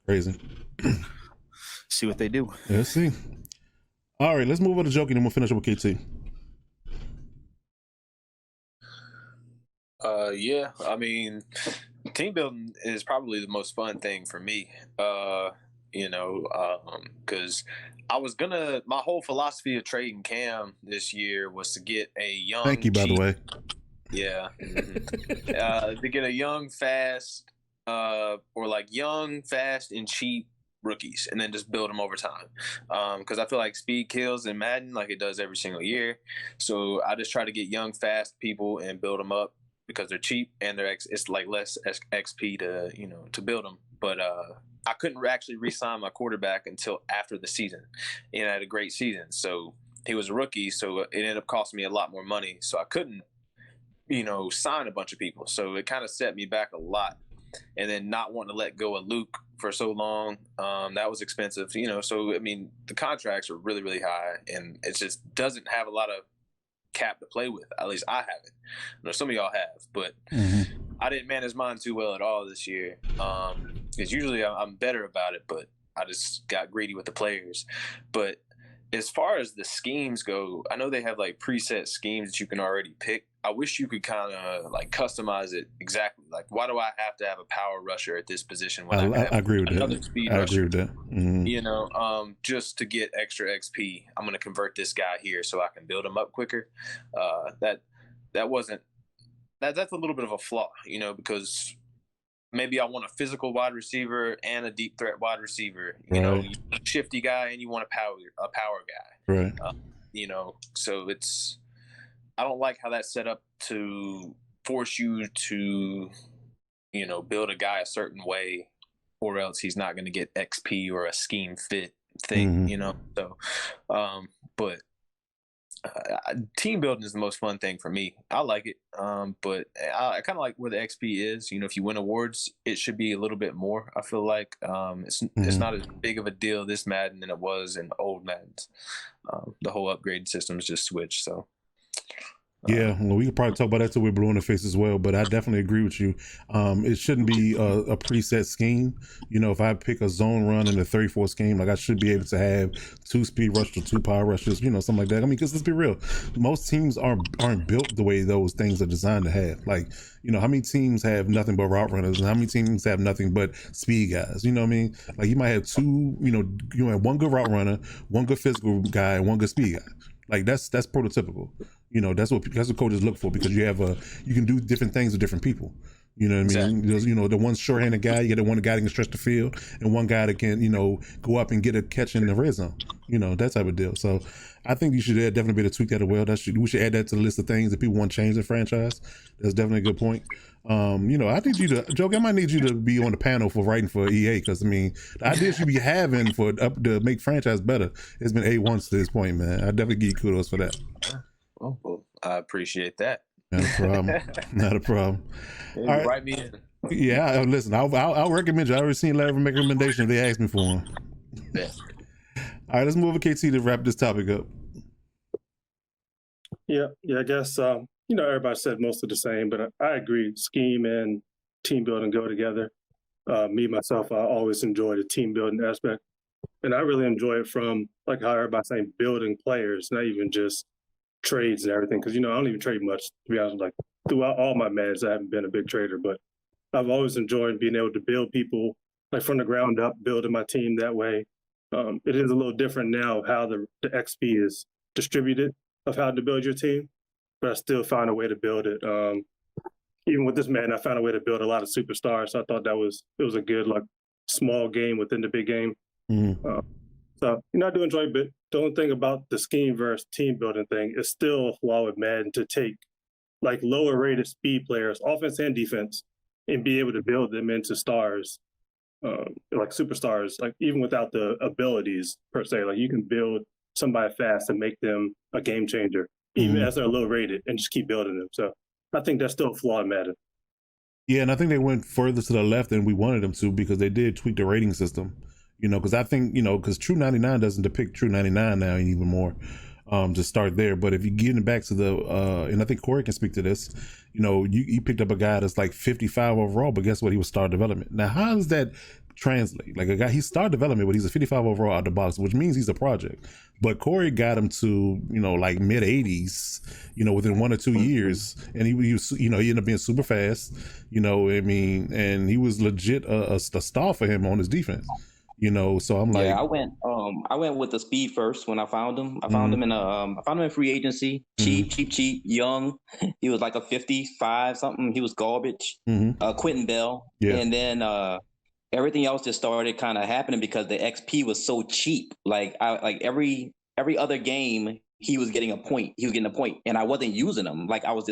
crazy. See what they do. Let's see. All right, let's move on to Jokey, and then we'll finish up with KT. Yeah, I mean, team building is probably the most fun thing for me. Because I was my whole philosophy of trading Cam this year was to get a young. Thank you, by the way. Yeah. To get a young, fast, young, fast, and cheap rookies, and then just build them over time. Because I feel like speed kills in Madden like it does every single year. So I just try to get young, fast people and build them up because they're cheap and it's like less XP to build them. But I couldn't actually re-sign my quarterback until after the season, and I had a great season. So he was a rookie, so it ended up costing me a lot more money. So I couldn't sign a bunch of people. So it kind of set me back a lot. And then not wanting to let go of Luke for so long, that was expensive. So, I mean, the contracts are really, really high, and it just doesn't have a lot of cap to play with. At least I haven't. I know some of y'all have, but I didn't manage mine too well at all this year. Because usually I'm better about it, but I just got greedy with the players. But as far as the schemes go, I know they have like preset schemes that you can already pick. I wish you could kind of like customize it exactly. Like, why do I have to have a power rusher at this position when I agree with another that. speed I rusher? agree with that. Just to get extra XP, I'm going to convert this guy here so I can build him up quicker. That's a little bit of a flaw, because maybe I want a physical wide receiver and a deep threat wide receiver. You want a shifty guy and you want a power guy. Right. So I don't like how that's set up to force you to, build a guy a certain way, or else he's not going to get XP or a scheme fit thing. So, but team building is the most fun thing for me. I like it, but I kind of like where the XP is. If you win awards, it should be a little bit more. I feel like it's not as big of a deal this Madden than it was in old Maddens. The whole upgrade system is just switched. So. Yeah, well, we could probably talk about that till we're blue in the face as well, but I definitely agree with you. It shouldn't be a preset scheme. If I pick a zone run in a 34 scheme, like I should be able to have 2 speed rushes or 2 power rushes, something like that. I mean, because let's be real, most teams aren't built the way those things are designed to have. Like, how many teams have nothing but route runners, and how many teams have nothing but speed guys? You know what I mean? Like you might have 2, you have 1 good route runner, 1 good physical guy, and 1 good speed guy. Like that's prototypical. That's what coaches look for, because you can do different things with different people. You know what I mean? Exactly. There's, the one short-handed guy, you get the one guy that can stretch the field, and one guy that can, go up and get a catch in the red zone. That type of deal. So I think you should definitely be able to tweak that as well. We should add that to the list of things that people want to change the franchise. That's definitely a good point. I need you to, Joke, I might need you to be on the panel for writing for EA, because I mean, the ideas you be having to make franchise better has been A1 to this point, man. I definitely give you kudos for that. Oh, well, I appreciate that. Not a problem. Not a problem. All right. Write me in. Yeah, listen, I'll recommend you. I already seen Larry make a recommendation if they ask me for one. Yeah. All right, let's move over KT to wrap this topic up. Yeah, I guess, everybody said most of the same, but I agree. Scheme and team building go together. Myself, I always enjoy the team building aspect. And I really enjoy it from, like how everybody's saying, building players, not even just trades and everything. Because, I don't even trade much, to be honest. Like, throughout all my Mads, I haven't been a big trader, but I've always enjoyed being able to build people, like from the ground up, building my team that way. It is a little different now of how the XP is distributed, of how to build your team, but I still found a way to build it. Even with this man, I found a way to build a lot of superstars. So I thought it was a good, like, small game within the big game. So So, I do enjoy it. The only thing about the scheme versus team building thing is still a flaw with Madden to take like lower rated speed players, offense and defense, and be able to build them into stars, like superstars, like even without the abilities per se. Like you can build somebody fast and make them a game changer, even as they're low rated, and just keep building them. So I think that's still a flaw in Madden. Yeah, and I think they went further to the left than we wanted them to because they did tweak the rating system. Because I think, because True 99 doesn't depict True 99 now even more. To start there, but if you get it back to the and I think Corey can speak to this, you picked up a guy that's like 55 overall, but guess what? He was star development. Now, how does that translate? Like a guy, he's star development, but he's a 55 overall out the box, which means he's a project. But Corey got him to like mid 80s, within 1 or 2 years, and he was he ended up being super fast, and he was legit a star for him on his defense. So I'm like, yeah, I went with the speed first when I found him. I found him in free agency, cheap, young. He was like a 55 something. He was garbage. Quentin Bell, and then everything else just started kind of happening because the XP was so cheap. Like every other game he was getting a point. He was getting a point, and I wasn't using them. Like I was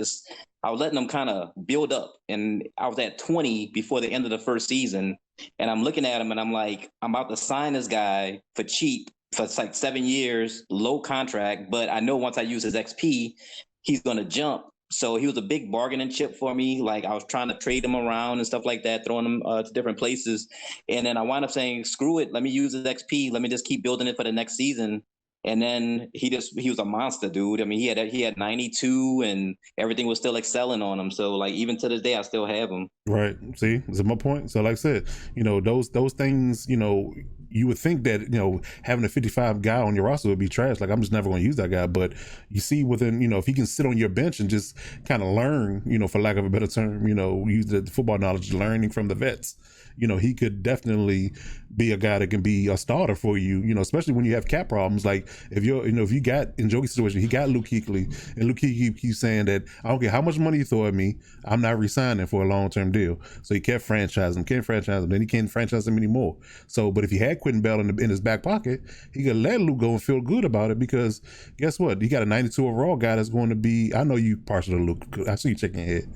letting them kind of build up, and I was at 20 before the end of the first season. And I'm looking at him and I'm like, I'm about to sign this guy for cheap for like 7 years, low contract. But I know once I use his XP, he's going to jump. So he was a big bargaining chip for me. Like I was trying to trade him around and stuff like that, throwing him to different places. And then I wound up saying, screw it. Let me use his XP. Let me just keep building it for the next season. And then he was a monster, dude. I mean, he had 92 and everything was still excelling on him. So like even to this day, I still have him. Right. See, this is my point. So like I said, those things, you would think that, having a 55 guy on your roster would be trash. Like, I'm just never going to use that guy. But you see within, if he can sit on your bench and just kind of learn, for lack of a better term, use the football knowledge, learning from the vets, he could definitely be a guy that can be a starter for you, especially when you have cap problems. Like if you got in Joki's situation, he got Luke Kuechly, and Luke Kuechly keeps saying that I don't care how much money you throw at me, I'm not re-signing for a long-term deal. So he kept franchising him, then he can't franchise him anymore. So, but if he had Quentin Bell in his back pocket, he could let Luke go and feel good about it because guess what? He got a 92 overall guy that's going to be, I know you partial to Luke, I see you shaking your head.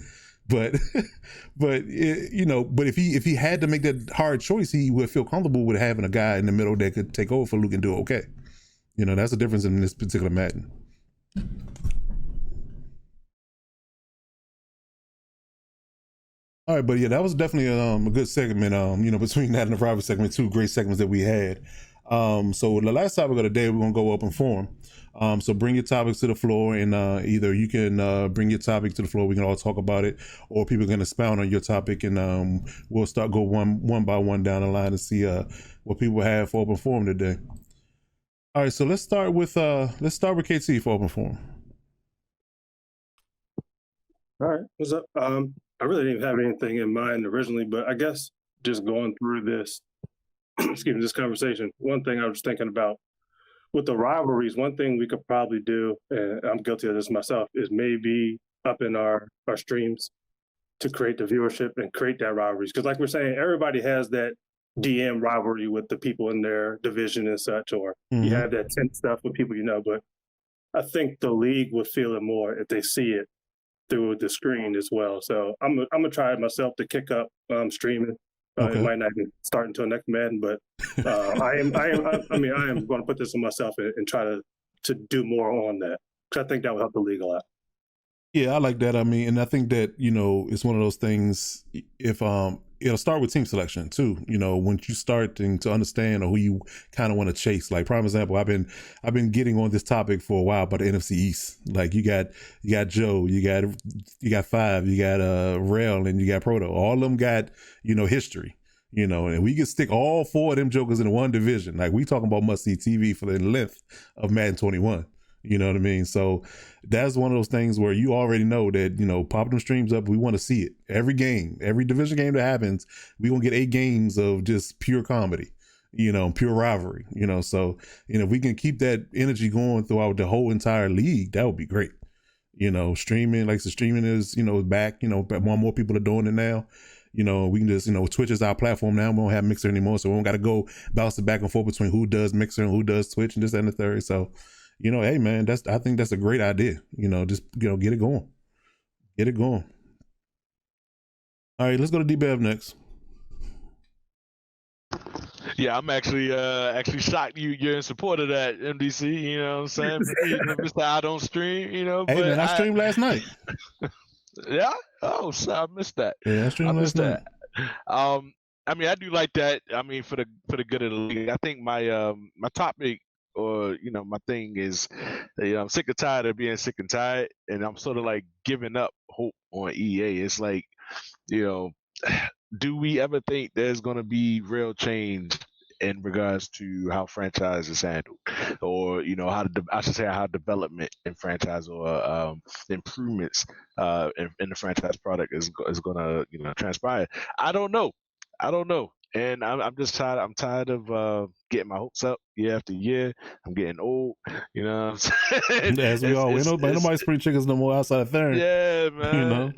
But if he had to make that hard choice, he would feel comfortable with having a guy in the middle that could take over for Luke and do okay. That's the difference in this particular Madden. All right, but yeah, that was definitely a good segment. Between that and the private segment, 2 great segments that we had. So the last topic of the day, we're gonna go open forum. So bring your topics to the floor, and either you can bring your topic to the floor, we can all talk about it, or people can expound on your topic, and we'll go one by one down the line and see what people have for open forum today. All right, so let's start with KT for open forum. All right, what's up? I really didn't have anything in mind originally, but I guess just going through this, this conversation, one thing I was thinking about with the rivalries, one thing we could probably do, and I'm guilty of this myself, is maybe up in our streams to create the viewership and create that rivalries. Because like we're saying, everybody has that DM rivalry with the people in their division and such, or you have that tense stuff with people but I think the league would feel it more if they see it through the screen as well. So I'm gonna try it myself to kick up streaming. Okay. It might not even start until next Madden, but I am going to put this on myself and try to do more on that, because I think that will help the league a lot. Yeah, I like that. And I think that it's one of those things. If it'll start with team selection too. Once you start to understand who you kind of want to chase. Like prime example, I've been getting on this topic for a while about the NFC East. Like you got Joe, you got Five, you got Rel, and you got Proto. All of them got history. And we can stick all 4 of them jokers in one division. Like we talking about must-see TV for the length of Madden 21. You know what I mean? So that's one of those things where you already know that, pop them streams up. We want to see it. Every game, every division game that happens, we going to get 8 games of just pure comedy, pure rivalry, So, if we can keep that energy going throughout the whole entire league, that would be great. Streaming, like the streaming is, back, more people are doing it now. We can just, Twitch is our platform now. We don't have Mixer anymore, so we don't got to go bounce it back and forth between who does Mixer and who does Twitch and this and the third. So, hey man, I think that's a great idea. Just get it going. Get it going. All right, let's go to D-Bev next. Yeah, I'm actually shocked you're in support of that, MDC. You know what I'm saying? Mr. I don't stream. Hey man, I streamed last night. Yeah. Oh, so I missed that. Yeah, I streamed last night. I mean, I do like that. I mean, for the good of the league. I think my my topic, or my thing is, I'm sick and tired of being sick and tired, and I'm sort of like giving up hope on EA. It's like, do we ever think there's going to be real change in regards to how franchise is handled, or how development in franchise, or improvements in the franchise product is going to transpire? I don't know, and I'm just tired. I'm tired of getting my hopes up year after year. I'm getting old, what I'm saying? As we all, nobody's spring chickens no more outside of third. Yeah, man.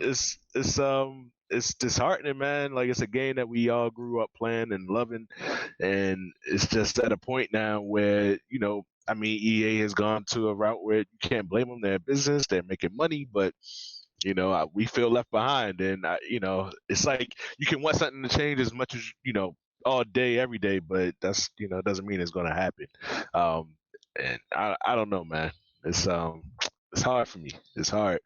It's disheartening, man. Like, it's a game that we all grew up playing and loving, and it's just at a point now where EA has gone to a route where you can't blame them. They're business, they're making money, but we feel left behind, and it's like you can want something to change as much as all day, every day, but that's doesn't mean it's going to happen. And I don't know, man. It's hard for me. It's hard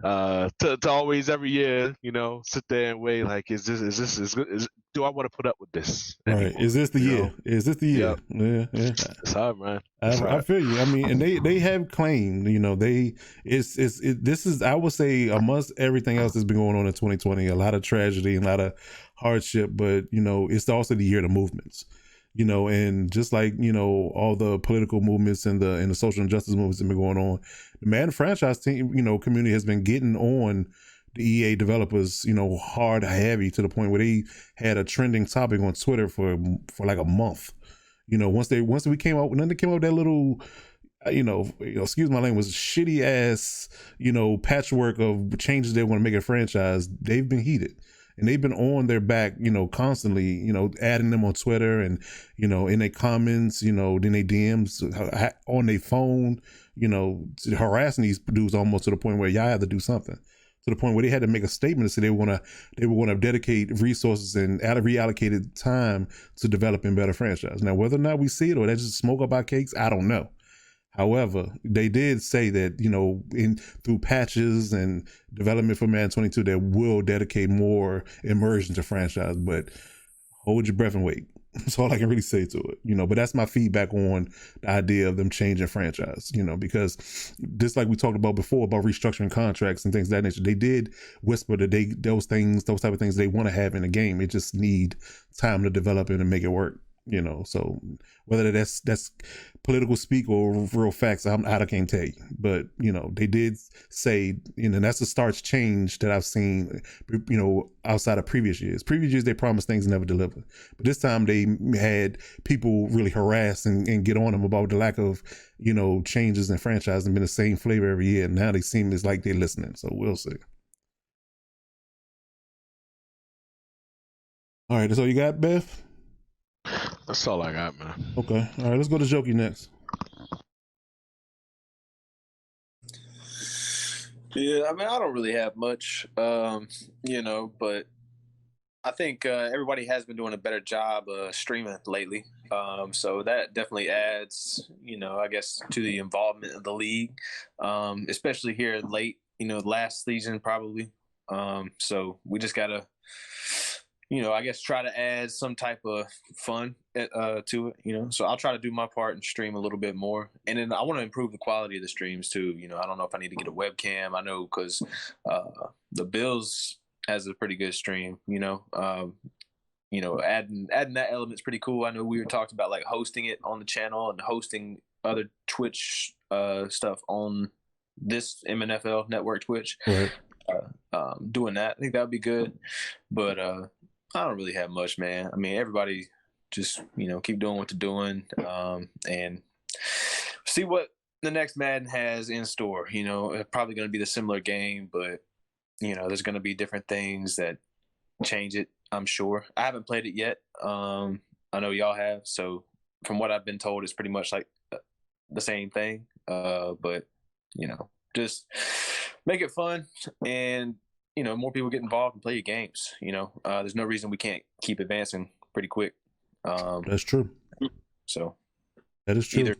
to always every year, sit there and weigh like, is this do I want to put up with this anymore? Right? Is this the year? Is this the year? Yep. Yeah. It's hard, man. I feel you. I mean, and they have claimed, this is, I would say, amongst everything else that's been going on in 2020, a lot of tragedy and a lot of hardship, but it's also the year of the movements. And just like, all the political movements and the social injustice movements that have been going on, the Madden franchise team, community has been getting on the EA developers, hard, heavy, to the point where they had a trending topic on Twitter for like a month. Once we came out, then they came out with that little, excuse my language, shitty ass, patchwork of changes they want to make a franchise. They've been heated. And they've been on their back, constantly, adding them on Twitter and, in their comments, then they DMs on their phone, harassing these dudes almost to the point where y'all had to do something. To the point where they had to make a statement to say they were going to dedicate resources and reallocated time to developing better franchise. Now, whether or not we see it or that's just smoke up our cakes, I don't know. However, they did say that, through patches and development for Madden 22, they will dedicate more immersion to franchise, but hold your breath and wait. That's all I can really say to it, but that's my feedback on the idea of them changing franchise, because just like we talked about before about restructuring contracts and things of that nature, they did whisper that those type of things they want to have in a game. It just need time to develop it and make it work. So whether that's political speak or real facts, I can't tell you. But they did say, and that's a starch change that I've seen, outside of previous years. Previous years they promised things and never delivered, but this time they had people really harass and get on them about the lack of changes in franchise and been the same flavor every year. And now they seem as like they're listening. So we'll see. All right, that's all you got, Beth? That's all I got, man. Okay. All right, let's go to Jokey next. Yeah, I mean, I don't really have much, but I think everybody has been doing a better job streaming lately. So that definitely adds, I guess, to the involvement of the league, especially here late, last season probably. So we just got to, I guess try to add some type of fun to it, so I'll try to do my part and stream a little bit more. And then I want to improve the quality of the streams too. I don't know if I need to get a webcam. I know because the Bills has a pretty good stream, adding that element's pretty cool. I know we were talked about like hosting it on the channel and hosting other Twitch stuff on this MNFL network Twitch. Right. Doing that, I think that would be good. But I don't really have much, man. I mean, everybody just, keep doing what they're doing and see what the next Madden has in store. It's probably going to be the similar game, but, there's going to be different things that, change it. I'm sure. I haven't played it yet. I know y'all have. So from what I've been told, it's pretty much like the same thing. But just make it fun, and more people get involved and play your games. There's no reason we can't keep advancing pretty quick. That's true. So that is true. Either,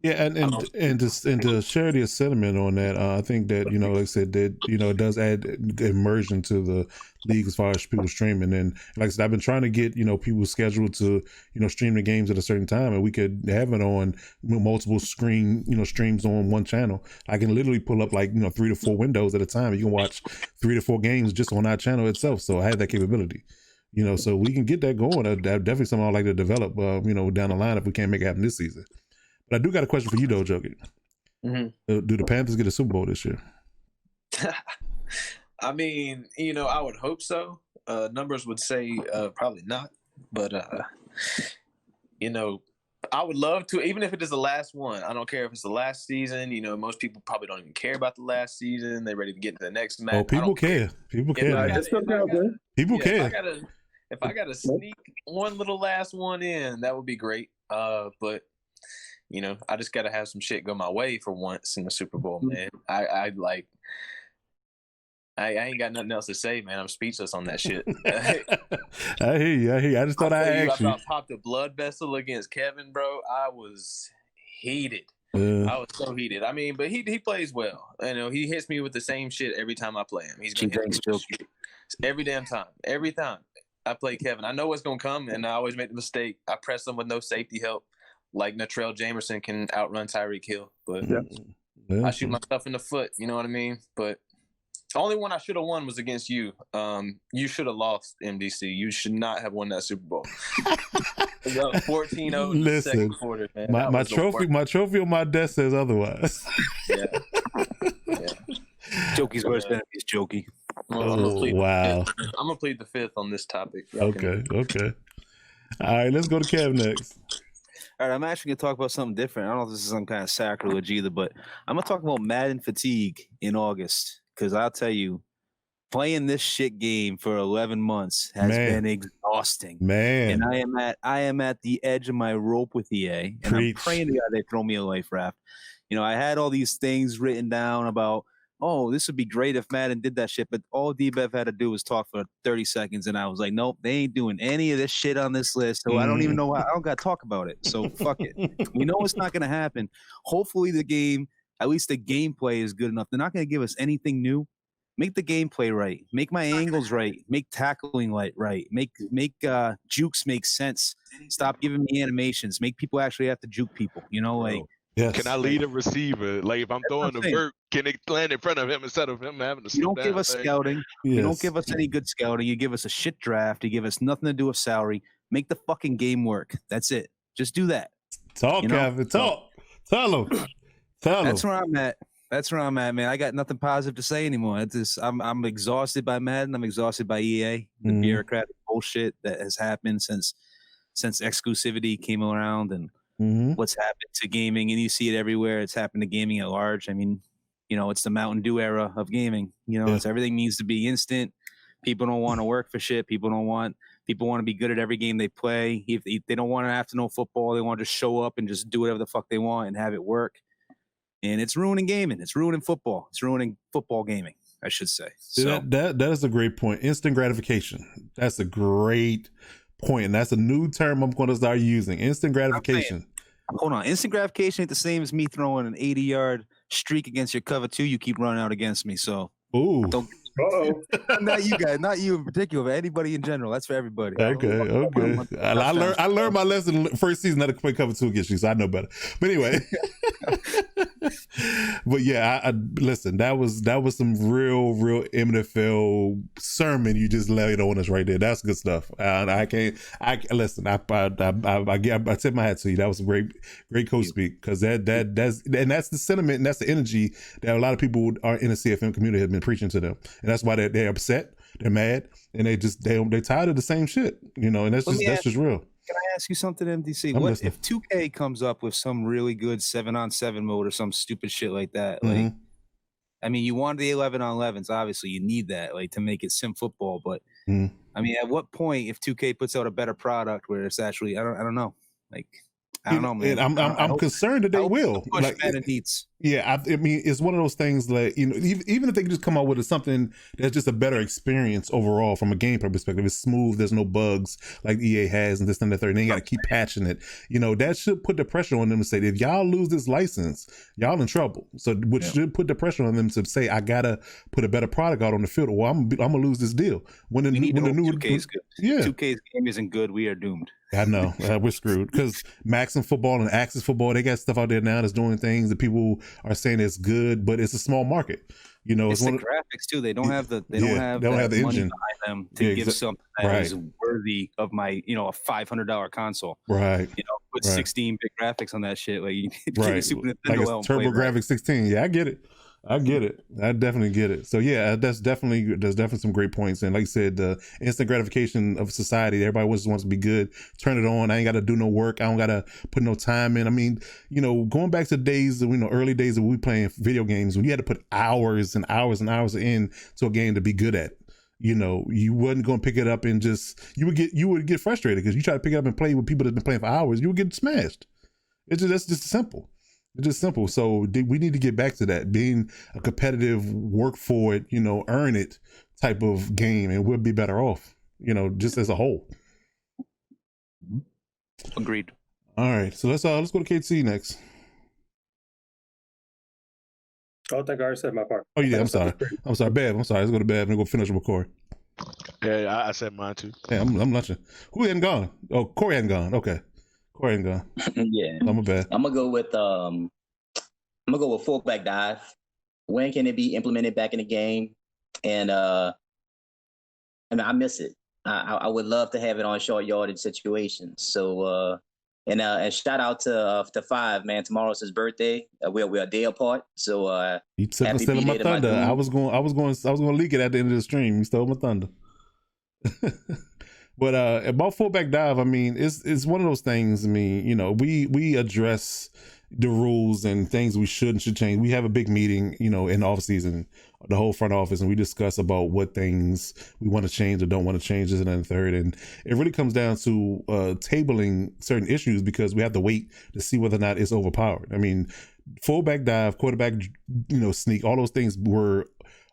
Yeah, and to share the sentiment on that, I think that like I said, that it does add immersion to the league as far as people streaming. And like I said, I've been trying to get people scheduled to stream the games at a certain time, and we could have it on multiple screen streams on one channel. I can literally pull up like 3 to 4 windows at a time. You can watch 3 to 4 games just on our channel itself. So I have that capability. So we can get that going. That's definitely something I'd like to develop. Down the line if we can't make it happen this season. But I do got a question for you, though, Jokey. Mm-hmm. Do the Panthers get a Super Bowl this year? I mean, I would hope so. Numbers would say probably not. But, I would love to, even if it is the last one. I don't care if it's the last season. Most people probably don't even care about the last season. They're ready to get into the next match. Oh, people care. People care. People care. If I got to sneak one little last one in, that would be great. But I just got to have some shit go my way for once in the Super Bowl, man. I ain't got nothing else to say, man. I'm speechless on that shit. I hear you. I just thought I'd ask you. I popped a blood vessel against Kevin, bro. I was heated. I was so heated. I mean, but he plays well. He hits me with the same shit every time I play him. He's gonna hit me with shit every damn time. Every time I play Kevin, I know what's gonna come, and I always make the mistake. I press him with no safety help. Like Natrell Jamerson can outrun Tyreek Hill, but I shoot myself in the foot. You know what I mean? But the only one I should have won was against you. You should have lost, MDC. You should not have won that Super Bowl. 14-0 in the second quarter, man. My trophy on my desk says otherwise. Yeah. Jokey's worst enemy is Jokey. Well, I'm gonna plead the fifth on this topic. Okay. All right, let's go to Kev next. All right, I'm actually going to talk about something different. I don't know if this is some kind of sacrilege either, but I'm going to talk about Madden fatigue in August, because I'll tell you, playing this shit game for 11 months has been exhausting. Man. And I am at the edge of my rope with EA, and I'm praying to God they throw me a life raft. I had all these things written down about, this would be great if Madden did that shit, but all D-Bev had to do was talk for 30 seconds, and I was like, nope, they ain't doing any of this shit on this list, so I don't even know why. I don't got to talk about it, so fuck it. We know it's not going to happen. Hopefully the game, at least the gameplay is good enough. They're not going to give us anything new. Make the gameplay right. Make my angles right. Make tackling right. Make jukes make sense. Stop giving me animations. Make people actually have to juke people, Yes. Can I lead a receiver? Like if I'm throwing the vert, can it land in front of him instead of him having to? You don't give us scouting. Yes. You don't give us any good scouting. You give us a shit draft. You give us nothing to do with salary. Make the fucking game work. That's it. Just do that. Talk, Kevin. Talk. Tell him. That's where I'm at. That's where I'm at, man. I got nothing positive to say anymore. It's just, I'm exhausted by Madden. I'm exhausted by EA. The bureaucratic bullshit that has happened since exclusivity came around, and what's happened to gaming, and you see it everywhere. It's happened to gaming at large. I mean, it's the Mountain Dew era of gaming. It's everything needs to be instant. People don't want to work for shit. People want to be good at every game they play. If they don't want to have to know football, they want to just show up and just do whatever the fuck they want and have it work. And it's ruining gaming. It's ruining football. It's ruining football gaming, I should say. So that is a great point. Instant gratification. That's a great point. And that's a new term I'm going to start using. Instant gratification. Hold on. Instant gratification ain't the same as me throwing an 80-yard streak against your cover two. You keep running out against me. So not you guys, not you in particular, but anybody in general. That's for everybody. Okay. I learned my lesson first season not to play cover two against you, so I know better. But anyway. But yeah, I listen, that was some real MNFL sermon you just laid on us right there. That's good stuff. And I tip my hat to you. That was a great coach speak, because that's the sentiment and that's the energy that a lot of people are in the CFM community have been preaching to them, and that's why they're upset, they're mad, and they're tired of the same shit, and that's just real. Can I ask you something, MDC? What if 2K comes up with some really good 7-on-7 mode or some stupid shit like that? Like, I mean, you want the 11 on 11s. Obviously, you need that like to make it sim football. But Mhm. I mean, at what point if 2K puts out a better product where it's actually I don't know. Like I don't know, man. And I'm concerned that they will. Push Like, Madden needs. yeah, I mean, it's one of those things that, you know, even if they can just come out with something that's just a better experience overall from a gameplay perspective, it's smooth, there's no bugs like EA has and this and the third, and they got to keep patching it. You know, that should put the pressure on them to say, if y'all lose this license, y'all in trouble. So, which should put the pressure on them to say, I gotta put a better product out on the field, or I'm gonna lose this deal. When the new 2K is good. Yeah, 2K's game isn't good. We are doomed. I know we're screwed because Maxim Football and Axis Football, they got stuff out there now that's doing things that people are saying it's good, but it's a small market. You know, it's the graphics too. They don't have the they don't have the engine behind them to give something that is worthy of my a $500 console. Right. You know, put 16 bit graphics on that shit. Like you right. Super Nintendo like it's TurboGrafx 16. Yeah, I get it. I definitely get it. So yeah, there's definitely some great points. And like I said, the instant gratification of society, everybody wants to be good. Turn it on. I ain't got to do no work. I don't got to put no time in. I mean, you know, going back to the days, early days of we playing video games, when you had to put hours and hours and hours in to a game to be good at. You know, you wasn't going to pick it up and you would get frustrated because you try to pick it up and play with people that've been playing for hours, you would get smashed. That's just simple. It's just simple. So we need to get back to that, being a competitive, work for it, earn it type of game, and we'll be better off, just as a whole. Agreed. All right, so let's go to KC next. I think I already said my part. Oh yeah, I'm sorry, Bev. I'm sorry. Let's go to Bev and go finish record. Yeah, I said mine too. Yeah, I'm lunching. Who hadn't gone? Oh, Corey hadn't gone. Okay. Yeah, I'm bad. I'm gonna go with fullback dive. When can it be implemented back in the game? And I mean, I miss it. I would love to have it on short yardage situations. So and shout out to 5, man. Tomorrow's his birthday. We're a day apart. So he took a step of my thunder. I was going to leak it at the end of the stream. He stole my thunder. But about fullback dive, I mean, it's one of those things. I mean, we address the rules and things we should and should change. We have a big meeting, in the off season, the whole front office, and we discuss about what things we want to change or don't want to change, this and then third. And it really comes down to tabling certain issues because we have to wait to see whether or not it's overpowered. I mean, fullback dive, quarterback, sneak, all those things were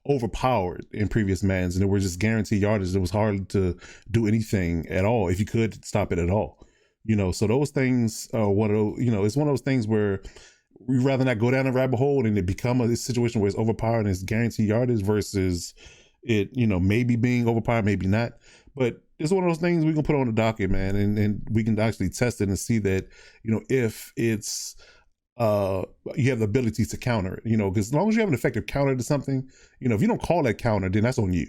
overpowered in previous mans, and it were just guaranteed yardage. It was hard to do anything at all if you could stop it at all. So those things are one of those, it's one of those things where we rather not go down a rabbit hole and it become a situation where it's overpowered and it's guaranteed yardage versus it, maybe being overpowered, maybe not. But it's one of those things we can put on the docket, man, and we can actually test it and see that, if it's you have the ability to counter it, because as long as you have an effective counter to something, if you don't call that counter, then that's on you.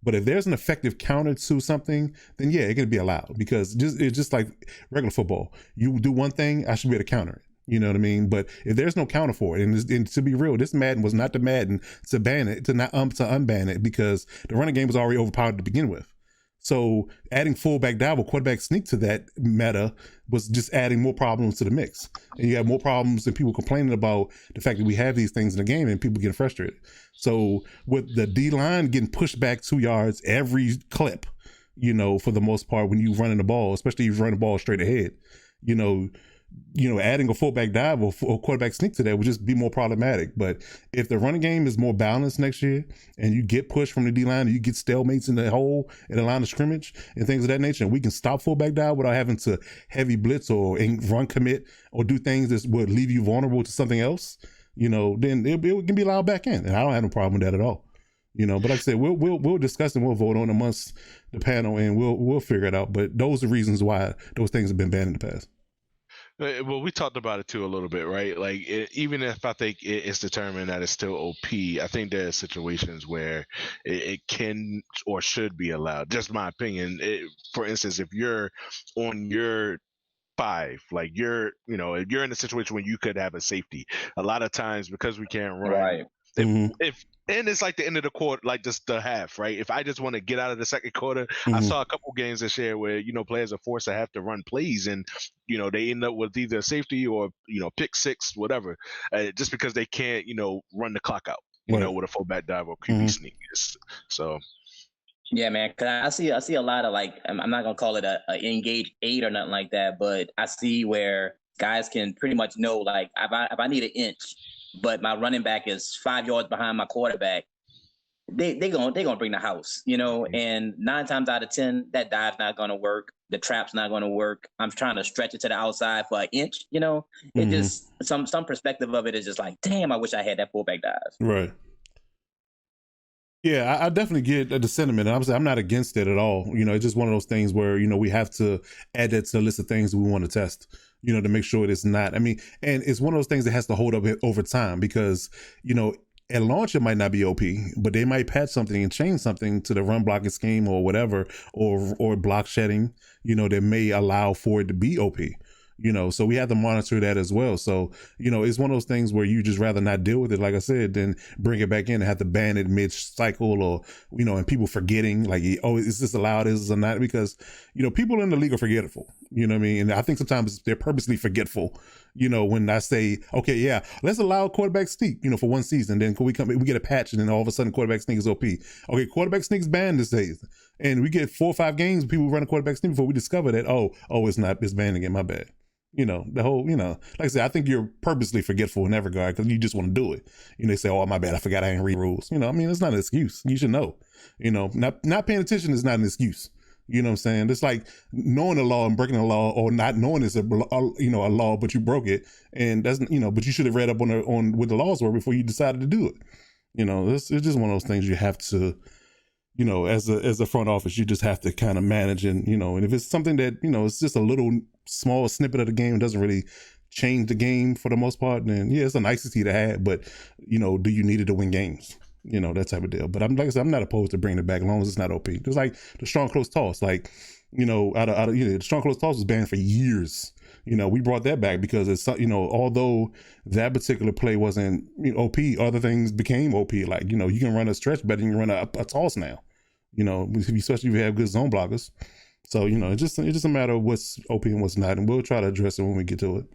But if there's an effective counter to something, then yeah, it can be allowed, because it's just like regular football. You do one thing, I should be able to counter it. You know what I mean? But if there's no counter for it, and to be real, this Madden was not the Madden to ban it, to unban it, because the running game was already overpowered to begin with. So adding fullback dive or quarterback sneak to that meta was just adding more problems to the mix. And you have more problems and people complaining about the fact that we have these things in the game and people getting frustrated. So with the D-line getting pushed back 2 yards every clip, for the most part, when you're running the ball, especially if you run the ball straight ahead, adding a fullback dive or quarterback sneak to that would just be more problematic. But if the running game is more balanced next year and you get pushed from the D-line, you get stalemates in the hole in the line of scrimmage and things of that nature, and we can stop fullback dive without having to heavy blitz or run commit or do things that would leave you vulnerable to something else, then it can be allowed back in. And I don't have no problem with that at all. But like I said, we'll discuss and we'll vote on it amongst the panel and we'll figure it out. But those are reasons why those things have been banned in the past. Well, we talked about it too a little bit, right? Like, even if I think it's determined that it's still OP, I think there are situations where it can or should be allowed. Just my opinion. For instance, if you're on your 5, like you're in a situation where you could have a safety. A lot of times, because we can't run, right. And it's like the end of the quarter, like just the half, right? If I just want to get out of the second quarter, I saw a couple games this year where, players are forced to have to run plays and, they end up with either safety or, pick six, whatever, just because they can't, run the clock out. you Right. know, what a fullback dive or QB sneak is. So Yeah, man. Cause I see a lot of like I'm not gonna call it a engaged 8 or nothing like that, but I see where guys can pretty much know like if I need an inch, but my running back is 5 yards behind my quarterback, they gonna bring the house, you know. And 9 times out of 10, that dive's not gonna work. The trap's not gonna work. I'm trying to stretch it to the outside for an inch, you know. It just some perspective of it is just like, damn, I wish I had that fullback dive. Right. Yeah, I definitely get the sentiment. And obviously, I'm not against it at all. You know, it's just one of those things where, you know, we have to add that to the list of things we want to test, you know, to make sure it's not. I mean, and it's one of those things that has to hold up over time because, you know, at launch, it might not be OP, but they might patch something and change something to the run blocking scheme or whatever, or block shedding, you know, that may allow for it to be OP. You know, so we have to monitor that as well. So, you know, it's one of those things where you just rather not deal with it, like I said, than bring it back in and have to ban it mid-cycle or, you know, and people forgetting, like, oh, is this allowed, is this or not? Because, you know, people in the league are forgetful, you know what I mean? And I think sometimes they're purposely forgetful, you know, when I say, okay, yeah, let's allow quarterback sneak, you know, for one season, then we get a patch and then all of a sudden quarterback sneak is OP. Okay, quarterback sneak's banned this season. And we get 4 or 5 games, people run a quarterback sneak before we discover that, oh, it's banned again, my bad. You know, the whole, you know, like I said, I think you're purposely forgetful in that regard because you just want to do it. You know, they say, oh, my bad, I forgot I didn't read rules. You know, I mean, it's not an excuse. You should know. You know, not paying attention is not an excuse. You know what I'm saying? It's like knowing the law and breaking the law, or not knowing it's a law, but you broke it. And that's, you know, but you should have read up on what the laws were before you decided to do it. You know, it's just one of those things you have to, you know, as a front office, you just have to kind of manage. And, you know, and if it's something that, you know, it's just a little small snippet of the game, doesn't really change the game for the most part, then yeah, it's a nicety to have, but, you know, do you need it to win games? You know, that type of deal. But like I said, I'm not opposed to bringing it back as long as it's not OP. It's like the strong close toss, like, you know, out of you know, the strong close toss was banned for years. You know, we brought that back because it's, you know, although that particular play wasn't, you know, OP, other things became OP. Like, you know, you can run a stretch better than you can run a toss now. You know, especially if you have good zone blockers. So, you know, it's just a matter of what's OP and what's not, and we'll try to address it when we get to it.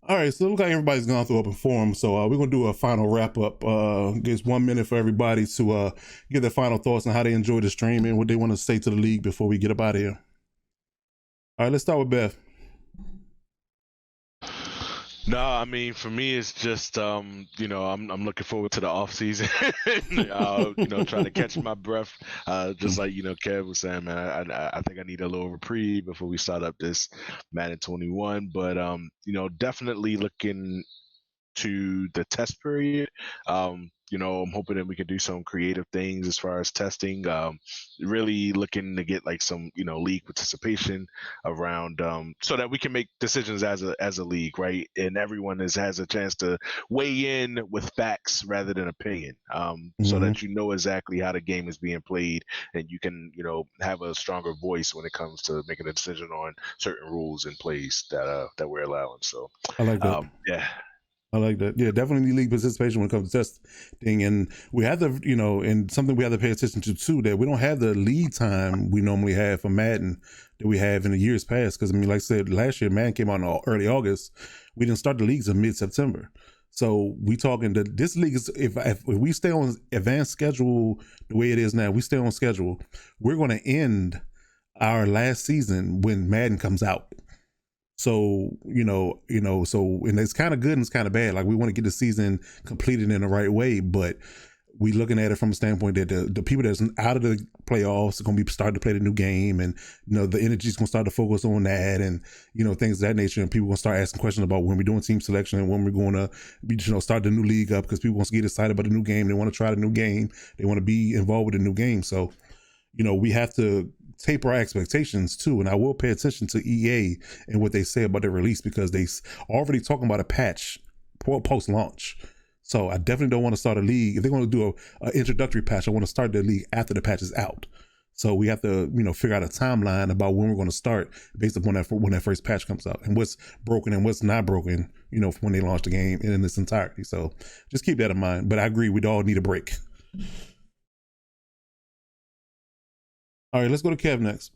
All right, so it looks like everybody's gone through open forum, so we're gonna do a final wrap up. Gives 1 minute for everybody to give their final thoughts on how they enjoyed the stream and what they want to say to the league before we get up out of here. All right, let's start with Beth. No, I mean, for me, it's just, you know, I'm looking forward to the off season. You know, trying to catch my breath. Just like, you know, Kev was saying, man, I think I need a little reprieve before we start up this Madden 21. But, you know, definitely looking to the test period. You know, I'm hoping that we can do some creative things as far as testing. Really looking to get like some, you know, league participation around, so that we can make decisions as a league, right? And everyone has a chance to weigh in with facts rather than opinion, so that you know exactly how the game is being played, and you can, you know, have a stronger voice when it comes to making a decision on certain rules and plays that we're allowing. So I like that. Yeah. I like that. Yeah, definitely league participation when it comes to testing. And we have to, you know, and something we have to pay attention to too, that we don't have the lead time we normally have for Madden that we have in the years past. Because, I mean, like I said, last year, Madden came out in early August. We didn't start the leagues in mid-September. So we talking that this league is, if we stay on advanced schedule the way it is now, we stay on schedule, we're going to end our last season when Madden comes out. So, you know, so, and it's kind of good and it's kind of bad. Like, we want to get the season completed in the right way, but we looking at it from a standpoint that the people that's out of the playoffs are going to be starting to play the new game, and, you know, the energy is going to start to focus on that, and, you know, things of that nature. And people going to start asking questions about when we're doing team selection and when we're going to be, you know, start the new league up, because people want to get excited about the new game. They want to try the new game. They want to be involved with the new game. So, you know, we have to taper our expectations too. And I will pay attention to EA and what they say about their release, because they already talking about a patch post launch. So I definitely don't want to start a league. If they're going to do a introductory patch, I want to start the league after the patch is out. So we have to, you know, figure out a timeline about when we're going to start based upon that, when that first patch comes out, and what's broken and what's not broken, you know, when they launch the game in its entirety. So just keep that in mind. But I agree, we'd all need a break. All right, let's go to Kev next.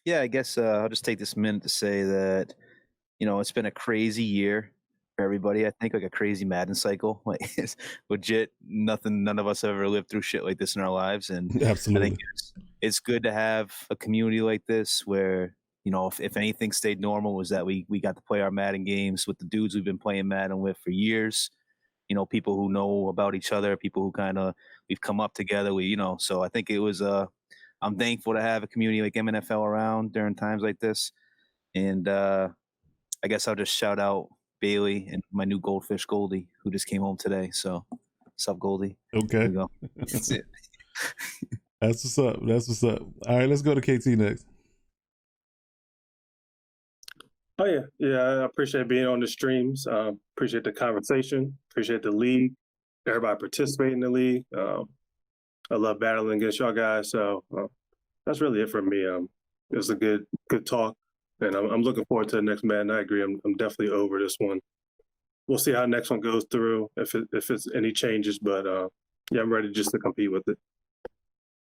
Yeah, I guess I'll just take this minute to say that it's been a crazy year for everybody. I think like a crazy Madden cycle. Like it's legit nothing. None of us have ever lived through shit like this in our lives, and I Absolutely. think it's good to have a community like this where if anything stayed normal was that we got to play our Madden games with the dudes we've been playing Madden with for years. People who know about each other, people who we've come up together. So I think it was I'm thankful to have a community like MNFL around during times like this. And I guess I'll just shout out Bailey and my new goldfish Goldie, who just came home today. So what's up, Goldie? Okay. Here we go. That's it. That's what's up. That's what's up. All right, let's go to KT next. Oh yeah, I appreciate being on the streams. Appreciate the conversation. Appreciate the league. Everybody participating in the league. I love battling against y'all guys. So that's really it for me. It was a good talk, and I'm looking forward to the next Madden. I agree. I'm definitely over this one. We'll see how the next one goes through, if it's any changes. But yeah, I'm ready just to compete with it.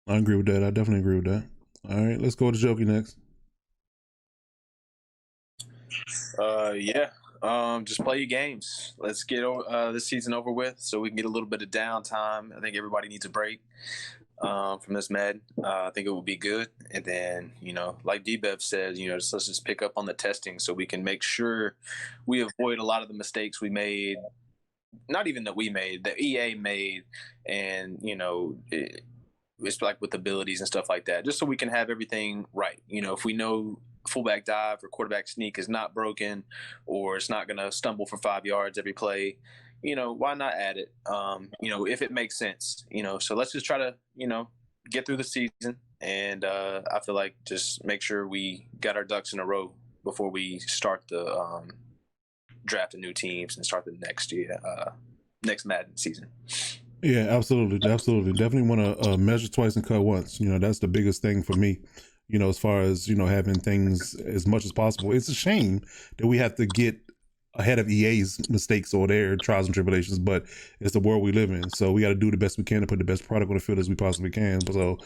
I agree with that. I definitely agree with that. All right, let's go to Jokey next. Yeah. Just play your games. Let's get this season over with so we can get a little bit of downtime. I think everybody needs a break from this Madden. I think it will be good. And then, like D-Bev said, let's just pick up on the testing so we can make sure we avoid a lot of the mistakes we made. Not even that we made, that EA made, and, it's like with abilities and stuff like that, just so we can have everything right. If we know fullback dive or quarterback sneak is not broken, or it's not going to stumble for 5 yards every play, why not add it? If it makes sense, so let's just try to, get through the season. And I feel like just make sure we got our ducks in a row before we start the draft of new teams and start the next Madden season. Yeah, absolutely. Definitely want to measure twice and cut once. That's the biggest thing for me. As far as having things as much as possible. It's a shame that we have to get ahead of EA's mistakes or their trials and tribulations, but it's the world we live in. So we got to do the best we can to put the best product on the field as we possibly can. So,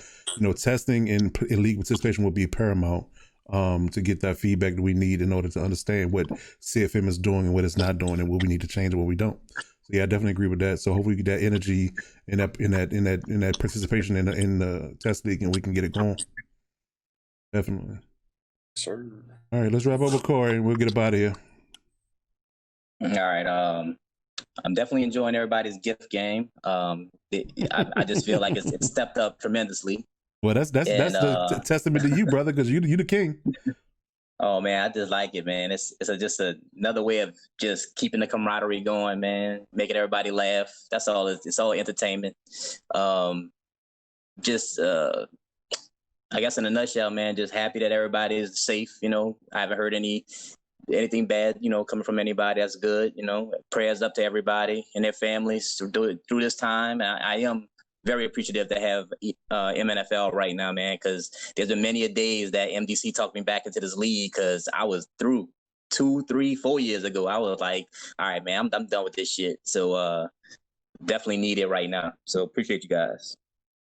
testing and league participation will be paramount to get that feedback that we need in order to understand what CFM is doing and what it's not doing, and what we need to change and what we don't. So yeah, I definitely agree with that. So hopefully we get that energy in that participation in the test league, and we can get it going. Definitely. Sure. All right, let's wrap up with Corey and we'll get up out of here. All right. I'm definitely enjoying everybody's gift game. I just feel like it's stepped up tremendously. Well, that's the testament to you, brother, because you the king. Oh man, I just like it, man. It's just another way of just keeping the camaraderie going, man. Making everybody laugh. That's all. It's all entertainment. I guess in a nutshell, man, just happy that everybody is safe. I haven't heard anything bad, coming from anybody. That's good. Prayers up to everybody and their families through this time. I am very appreciative to have MNFL right now, man, because there's been many a days that MDC talked me back into this league because I was through 2, 3, 4 years ago. I was like, all right, man, I'm done with this shit. So definitely need it right now. So appreciate you guys.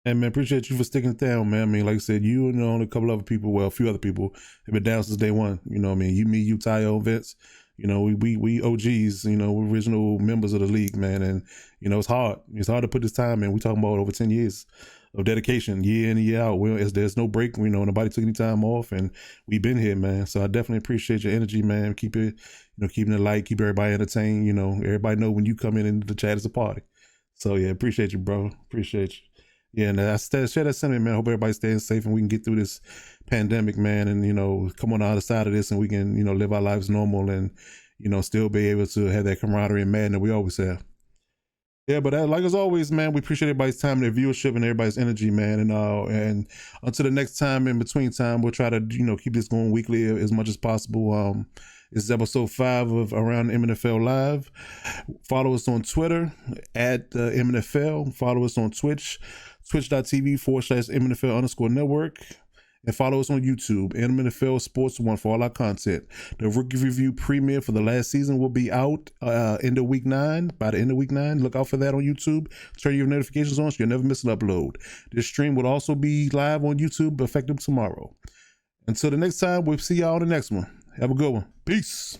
And man, appreciate you for sticking it down, man. I mean, like I said, you and a couple other people, well, a few other people have been down since day one. You, me, you, Tayo, Vince. We OGs. We're original members of the league, man. And it's hard. It's hard to put this time in. We talking about over 10 years of dedication, year in and year out. There's no break. Nobody took any time off, and we've been here, man. So I definitely appreciate your energy, man. Keep it, keeping it light, keep everybody entertained. Everybody know when you come into the chat, it's a party. So yeah, appreciate you, bro. Appreciate you. Yeah, and I share that sentiment, man. I hope everybody's staying safe and we can get through this pandemic, man, and come on the other side of this and we can, live our lives normal and, still be able to have that camaraderie and Madden that we always have. Yeah, but like as always, man, we appreciate everybody's time and their viewership and everybody's energy, man. And until the next time, in between time, we'll try to, keep this going weekly as much as possible. This is episode 5 of Around MNFL Live. Follow us on Twitter at MNFL. Follow us on Twitch, twitch.tv/MNFL_network. And follow us on YouTube, MNFL Sports 1 for all our content. The rookie review premiere for the last season will be out end of week 9. By the end of week 9, look out for that on YouTube. Turn your notifications on so you'll never miss an upload. This stream will also be live on YouTube, effective tomorrow. Until the next time, we'll see y'all on the next one. Have a good one. Peace.